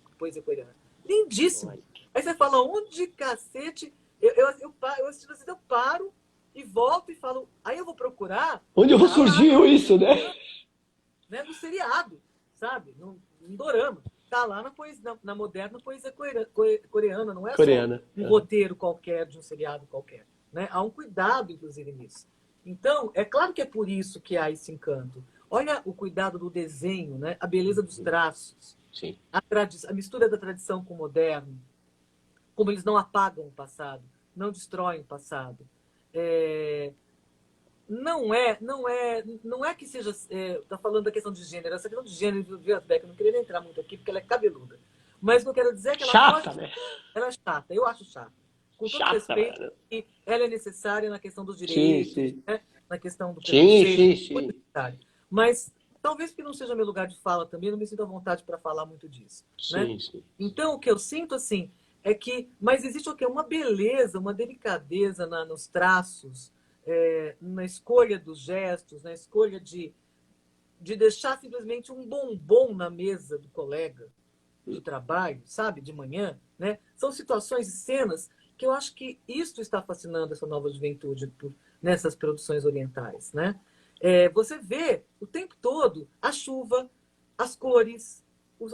Lindíssimo. Aí você fala, onde cacete? Eu paro e volto e falo, aí eu vou procurar. Onde surgiu isso, né? No seriado, sabe? No dorama. Tá lá na moderna poesia coreana, não é só um roteiro qualquer de um seriado qualquer. Né? Há um cuidado, inclusive, nisso. Então, é claro que é por isso que há esse encanto. Olha o cuidado do desenho, né? A beleza dos traços, sim. A mistura da tradição com o moderno, como eles não apagam o passado, não destroem o passado. Não é que seja... Está falando da questão de gênero. Essa questão de gênero, eu não queria nem entrar muito aqui, porque ela é cabeluda. Mas o que eu quero dizer é que ela chata, né? Ela é chata, eu acho chata. Com todo respeito, que ela é necessária na questão dos direitos, sim. Né? Na questão do preconceito. Sim. Mas talvez porque não seja meu lugar de fala também, não me sinto à vontade para falar muito disso. Né? Sim. Então, o que eu sinto, assim, é que... Mas existe o quê? Uma beleza, uma delicadeza nos traços, na escolha dos gestos, na escolha de deixar simplesmente um bombom na mesa do colega de trabalho, sabe? De manhã, né? São situações e cenas que eu acho que isso está fascinando essa nova juventude nessas produções orientais, né? Você vê o tempo todo a chuva, as cores,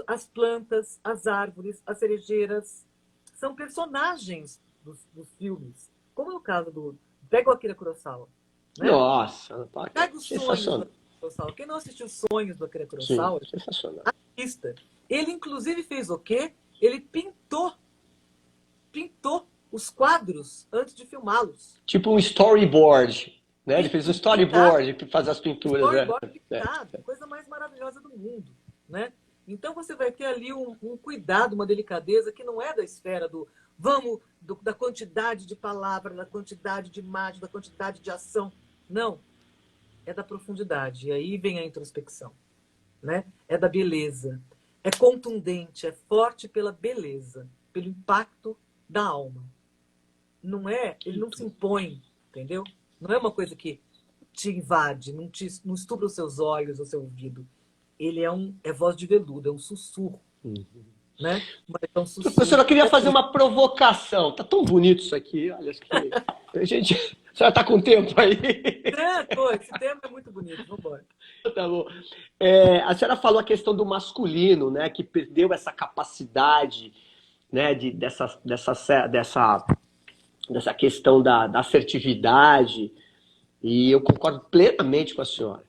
as plantas, as árvores, as cerejeiras. São personagens dos filmes. Como no caso do... Pega o Akira Kurosawa. Né? Nossa! Pega os sonhos do Akira Kurosawa. Quem não assistiu os sonhos do Akira Kurosawa? Sim, sensacional. Artista. Ele, inclusive, fez o quê? Ele pintou os quadros antes de filmá-los. Tipo um storyboard, né? Ele fez um storyboard para fazer as pinturas, Storyboard né? pintado, coisa mais maravilhosa do mundo, né? Então você vai ter ali um cuidado, uma delicadeza que não é da esfera da quantidade de palavra, da quantidade de imagem, da quantidade de ação. Não, é da profundidade. E aí vem a introspecção, né? É da beleza. É contundente, é forte pela beleza, pelo impacto da alma. Não é, ele não se impõe, entendeu? Não é uma coisa que te invade, não estupra os seus olhos, o seu ouvido. Ele é voz de veludo, é um sussurro, né? Mas é um sussurro. Professora, eu queria fazer uma provocação. Tá tão bonito isso aqui, olha. Gente, a senhora tá com tempo aí? Esse tema é muito bonito, vamos embora. Tá bom. A senhora falou a questão do masculino, né? Que perdeu essa capacidade, né? Dessa questão da assertividade. E eu concordo plenamente com a senhora.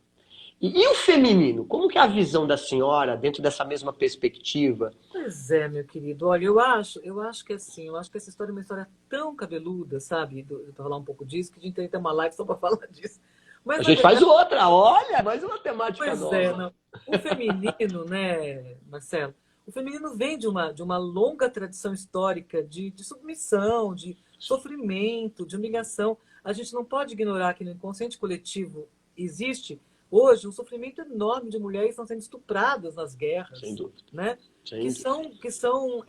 E o feminino? Como que é a visão da senhora dentro dessa mesma perspectiva? Pois é, meu querido. Olha, eu acho que assim, eu acho que essa história é uma história tão cabeluda, sabe? Para falar um pouco disso, que a gente tem que ter uma live só para falar disso. Mas, a gente faz outra, olha, mais uma temática pois nova. É, não. O feminino, né, Marcelo? O feminino vem de uma longa tradição histórica de submissão, de sofrimento, de humilhação. A gente não pode ignorar que no inconsciente coletivo existe hoje um sofrimento enorme de mulheres que estão sendo estupradas nas guerras, sem dúvida, né? Sem que são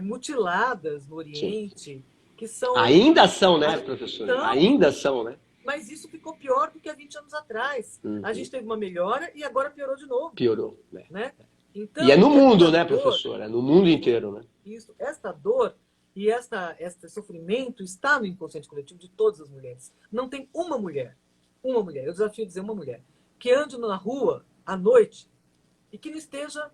mutiladas no Oriente, Sim. que são... Ainda são, né, professora? Então, ainda são, né? Mas isso ficou pior do que há 20 anos atrás. A gente teve uma melhora e agora piorou de novo. Piorou, né? Então, e é no mundo, né, professora? É no mundo inteiro, né? Isso, esta dor e este sofrimento está no inconsciente coletivo de todas as mulheres. Não tem uma mulher, eu desafio a dizer uma mulher, que ande na rua à noite e que não esteja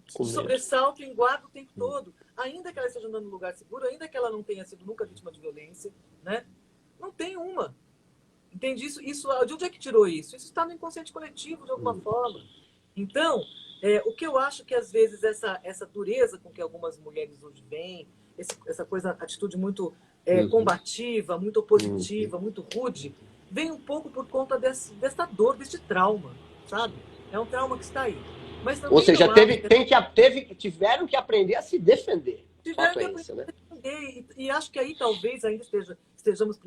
de sobressalto em guarda o tempo todo, ainda que ela esteja andando num lugar seguro, ainda que ela não tenha sido nunca vítima de violência, né? Não tem uma. Entende isso? De onde é que tirou isso? Isso está no inconsciente coletivo, de alguma forma. Então, o que eu acho que, às vezes, essa dureza com que algumas mulheres hoje vêm, essa atitude muito combativa, muito opositiva, muito rude, vem um pouco por conta dessa dor, deste trauma, sabe? É um trauma que está aí. Mas também ou seja, tiveram que aprender a se defender. Tiveram que aprender a se defender. E acho que aí talvez ainda estejamos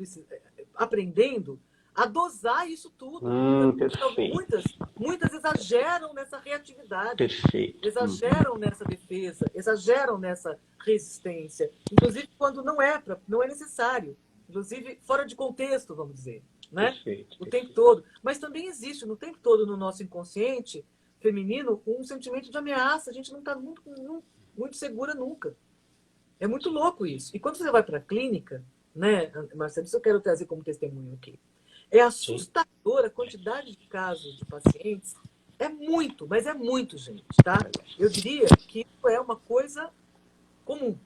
aprendendo a dosar isso tudo. Muitas exageram nessa reatividade. Perfeito. Exageram nessa defesa, exageram nessa resistência. Inclusive quando não é necessário. Inclusive fora de contexto, vamos dizer. Né? O tempo todo. Mas também existe no tempo todo no nosso inconsciente feminino um sentimento de ameaça. A gente não está muito segura nunca. É muito louco isso. E quando você vai para a clínica, né, Marcelo, isso eu quero trazer como testemunho aqui. É assustadora a quantidade de casos de pacientes. Mas é muito, gente, tá? Eu diria que isso é uma coisa comum.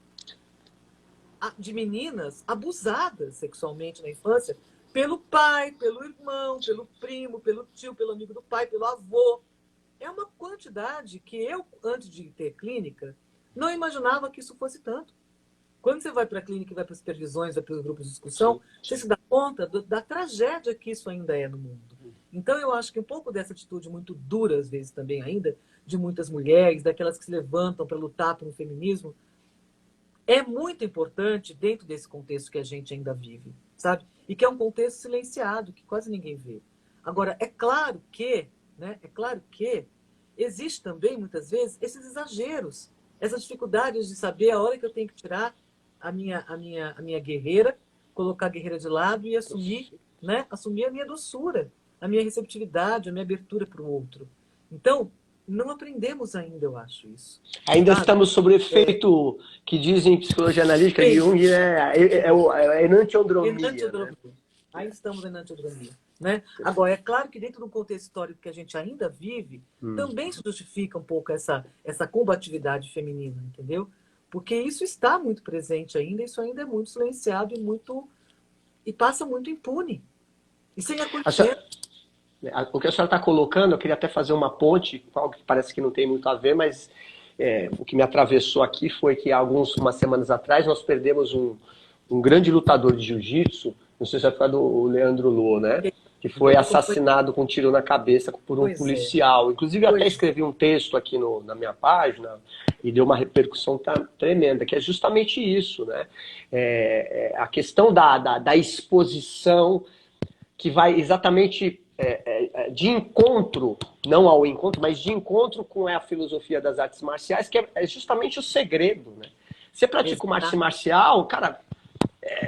De meninas abusadas sexualmente na infância pelo pai, pelo irmão, pelo primo, pelo tio, pelo amigo do pai, pelo avô. É uma quantidade que eu, antes de ter clínica, não imaginava que isso fosse tanto. Quando você vai para a clínica e vai para as supervisões, vai para os grupos de discussão, você se dá conta da tragédia que isso ainda é no mundo. Então, eu acho que um pouco dessa atitude muito dura, às vezes também ainda, de muitas mulheres, daquelas que se levantam para lutar por um feminismo, é muito importante dentro desse contexto que a gente ainda vive, sabe? E que é um contexto silenciado, que quase ninguém vê. Agora, é claro que existe também, muitas vezes, esses exageros, essas dificuldades de saber a hora que eu tenho que tirar a minha guerreira, colocar a guerreira de lado e assumir a minha doçura, a minha receptividade, a minha abertura para o outro. Então, não aprendemos ainda, eu acho isso. Ainda estamos sobre o efeito que dizem em psicologia analítica de Jung, a enantiodromia. Né? Ainda estamos na enantiodromia. Né? Agora, é claro que dentro do contexto histórico que a gente ainda vive, também se justifica um pouco essa combatividade feminina, entendeu? Porque isso está muito presente ainda, isso ainda é muito silenciado e passa muito impune. E sem acontecer. O que a senhora está colocando, eu queria até fazer uma ponte, algo que parece que não tem muito a ver, mas o que me atravessou aqui foi que umas semanas atrás nós perdemos um grande lutador de jiu-jitsu, não sei se você vai falar do Leandro Lô, né? Que foi assassinado com um tiro na cabeça por um policial. Inclusive, eu até escrevi um texto aqui na minha página e deu uma repercussão tremenda, que é justamente isso, né? A questão da exposição que vai exatamente de encontro, não ao encontro, mas de encontro com a filosofia das artes marciais, que é justamente o segredo, né? Você pratica uma arte marcial, cara,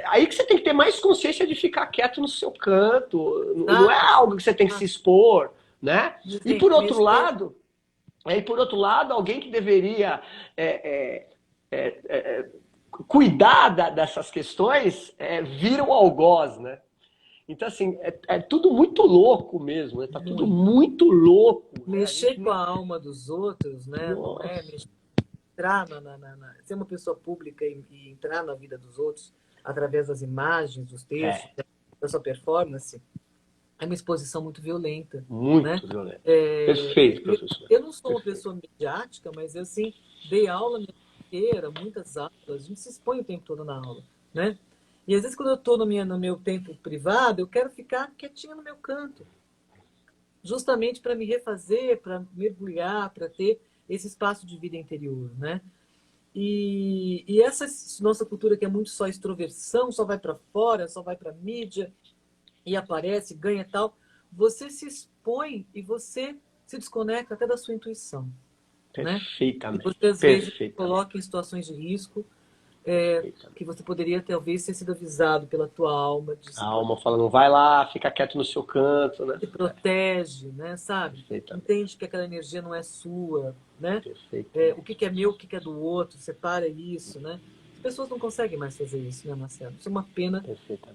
aí que você tem que ter mais consciência de ficar quieto no seu canto, não é algo que você tem que se expor, né? E por outro lado, alguém que deveria cuidar dessas questões vira um algoz, né? Então, assim, é tudo muito louco mesmo, né? Tá tudo muito louco. Mexer com a alma dos outros, né? Não é entrar ser uma pessoa pública e entrar na vida dos outros através das imagens, dos textos, da sua performance, é uma exposição muito violenta. Muito violenta. Perfeito, professor. Eu não sou uma pessoa midiática, mas eu, assim, dei aula minha vida inteira, muitas aulas, a gente se expõe o tempo todo na aula, né? E às vezes quando eu estou no meu tempo privado, eu quero ficar quietinha no meu canto. Justamente para me refazer, para mergulhar, para ter esse espaço de vida interior, né? E essa nossa cultura que é muito só extroversão, só vai para fora, só vai para mídia e aparece, ganha tal, você se expõe e você se desconecta até da sua intuição. Perfeitamente. Né? E você às vezes se coloca em situações de risco que você poderia talvez ter sido avisado pela tua alma. A alma falando, vai lá, fica quieto no seu canto, né? Te protege, né? Sabe? Entende que aquela energia não é sua, né? O que é meu, o que é do outro, separa isso, né? As pessoas não conseguem mais fazer isso, né, Marcelo? Isso é uma pena.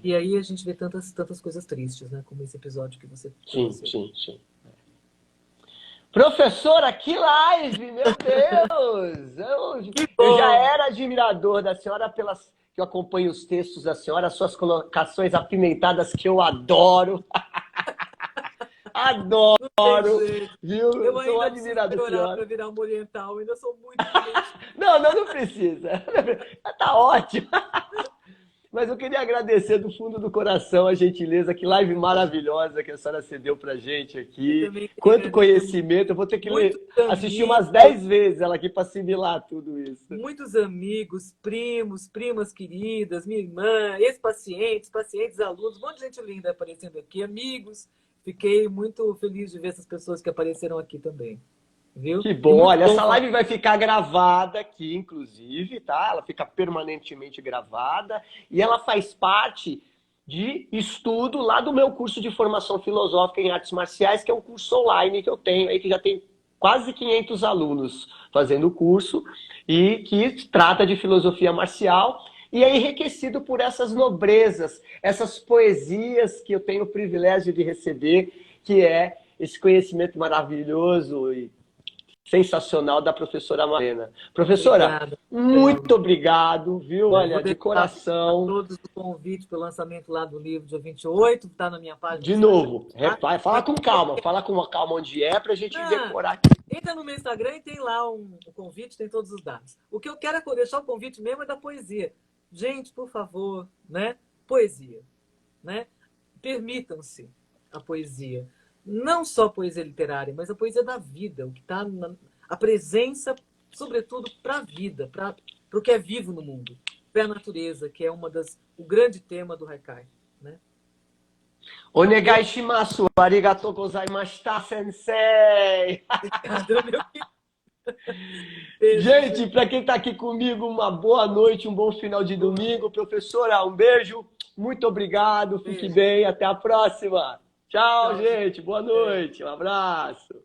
E aí a gente vê tantas coisas tristes, né? Como esse episódio que você trouxe. Sim. Professora, que live, meu Deus! Eu já era admirador da senhora que eu acompanho os textos da senhora, as suas colocações apimentadas que eu adoro. Adoro, viu? Eu sou admirador da senhora. Para virar uma oriental, eu ainda sou muito não precisa. Tá ótimo. Mas eu queria agradecer do fundo do coração a gentileza, que live maravilhosa que a senhora cedeu pra gente aqui. Quanto conhecimento, eu vou ter que assistir umas 10 vezes ela aqui para assimilar tudo isso. Muitos amigos, primos, primas queridas, minha irmã, ex-pacientes, pacientes, alunos, um monte de gente linda aparecendo aqui, amigos. Fiquei muito feliz de ver essas pessoas que apareceram aqui também. Viu? Que bom, olha, essa live vai ficar gravada aqui, inclusive, tá? Ela fica permanentemente gravada e ela faz parte de estudo lá do meu curso de formação filosófica em artes marciais, que é um curso online que eu tenho aí, que já tem quase 500 alunos fazendo o curso e que trata de filosofia marcial e é enriquecido por essas nobrezas, essas poesias que eu tenho o privilégio de receber, que é esse conhecimento maravilhoso e sensacional da professora Marlena. Professora, muito obrigado, viu? Olha, de coração. Todos o convite pelo lançamento lá do livro, dia 28, está na minha página. De novo, fala com calma onde é, pra gente decorar. Entra no meu Instagram e tem lá um convite, tem todos os dados. O que eu quero é deixar o convite mesmo é da poesia. Gente, por favor, né? Poesia, né? Permitam-se a poesia. Não só a poesia literária, mas a poesia da vida, o que está a presença, sobretudo, para a vida, para o que é vivo no mundo, para a natureza, que é o grande tema do Haikai, né? Onegai shimasu, arigatou gozaimashita, sensei! Gente, para quem está aqui comigo, uma boa noite, um bom final de domingo. Professora, um beijo, muito obrigado, fique bem, até a próxima! Tchau, gente. Boa noite. Um abraço.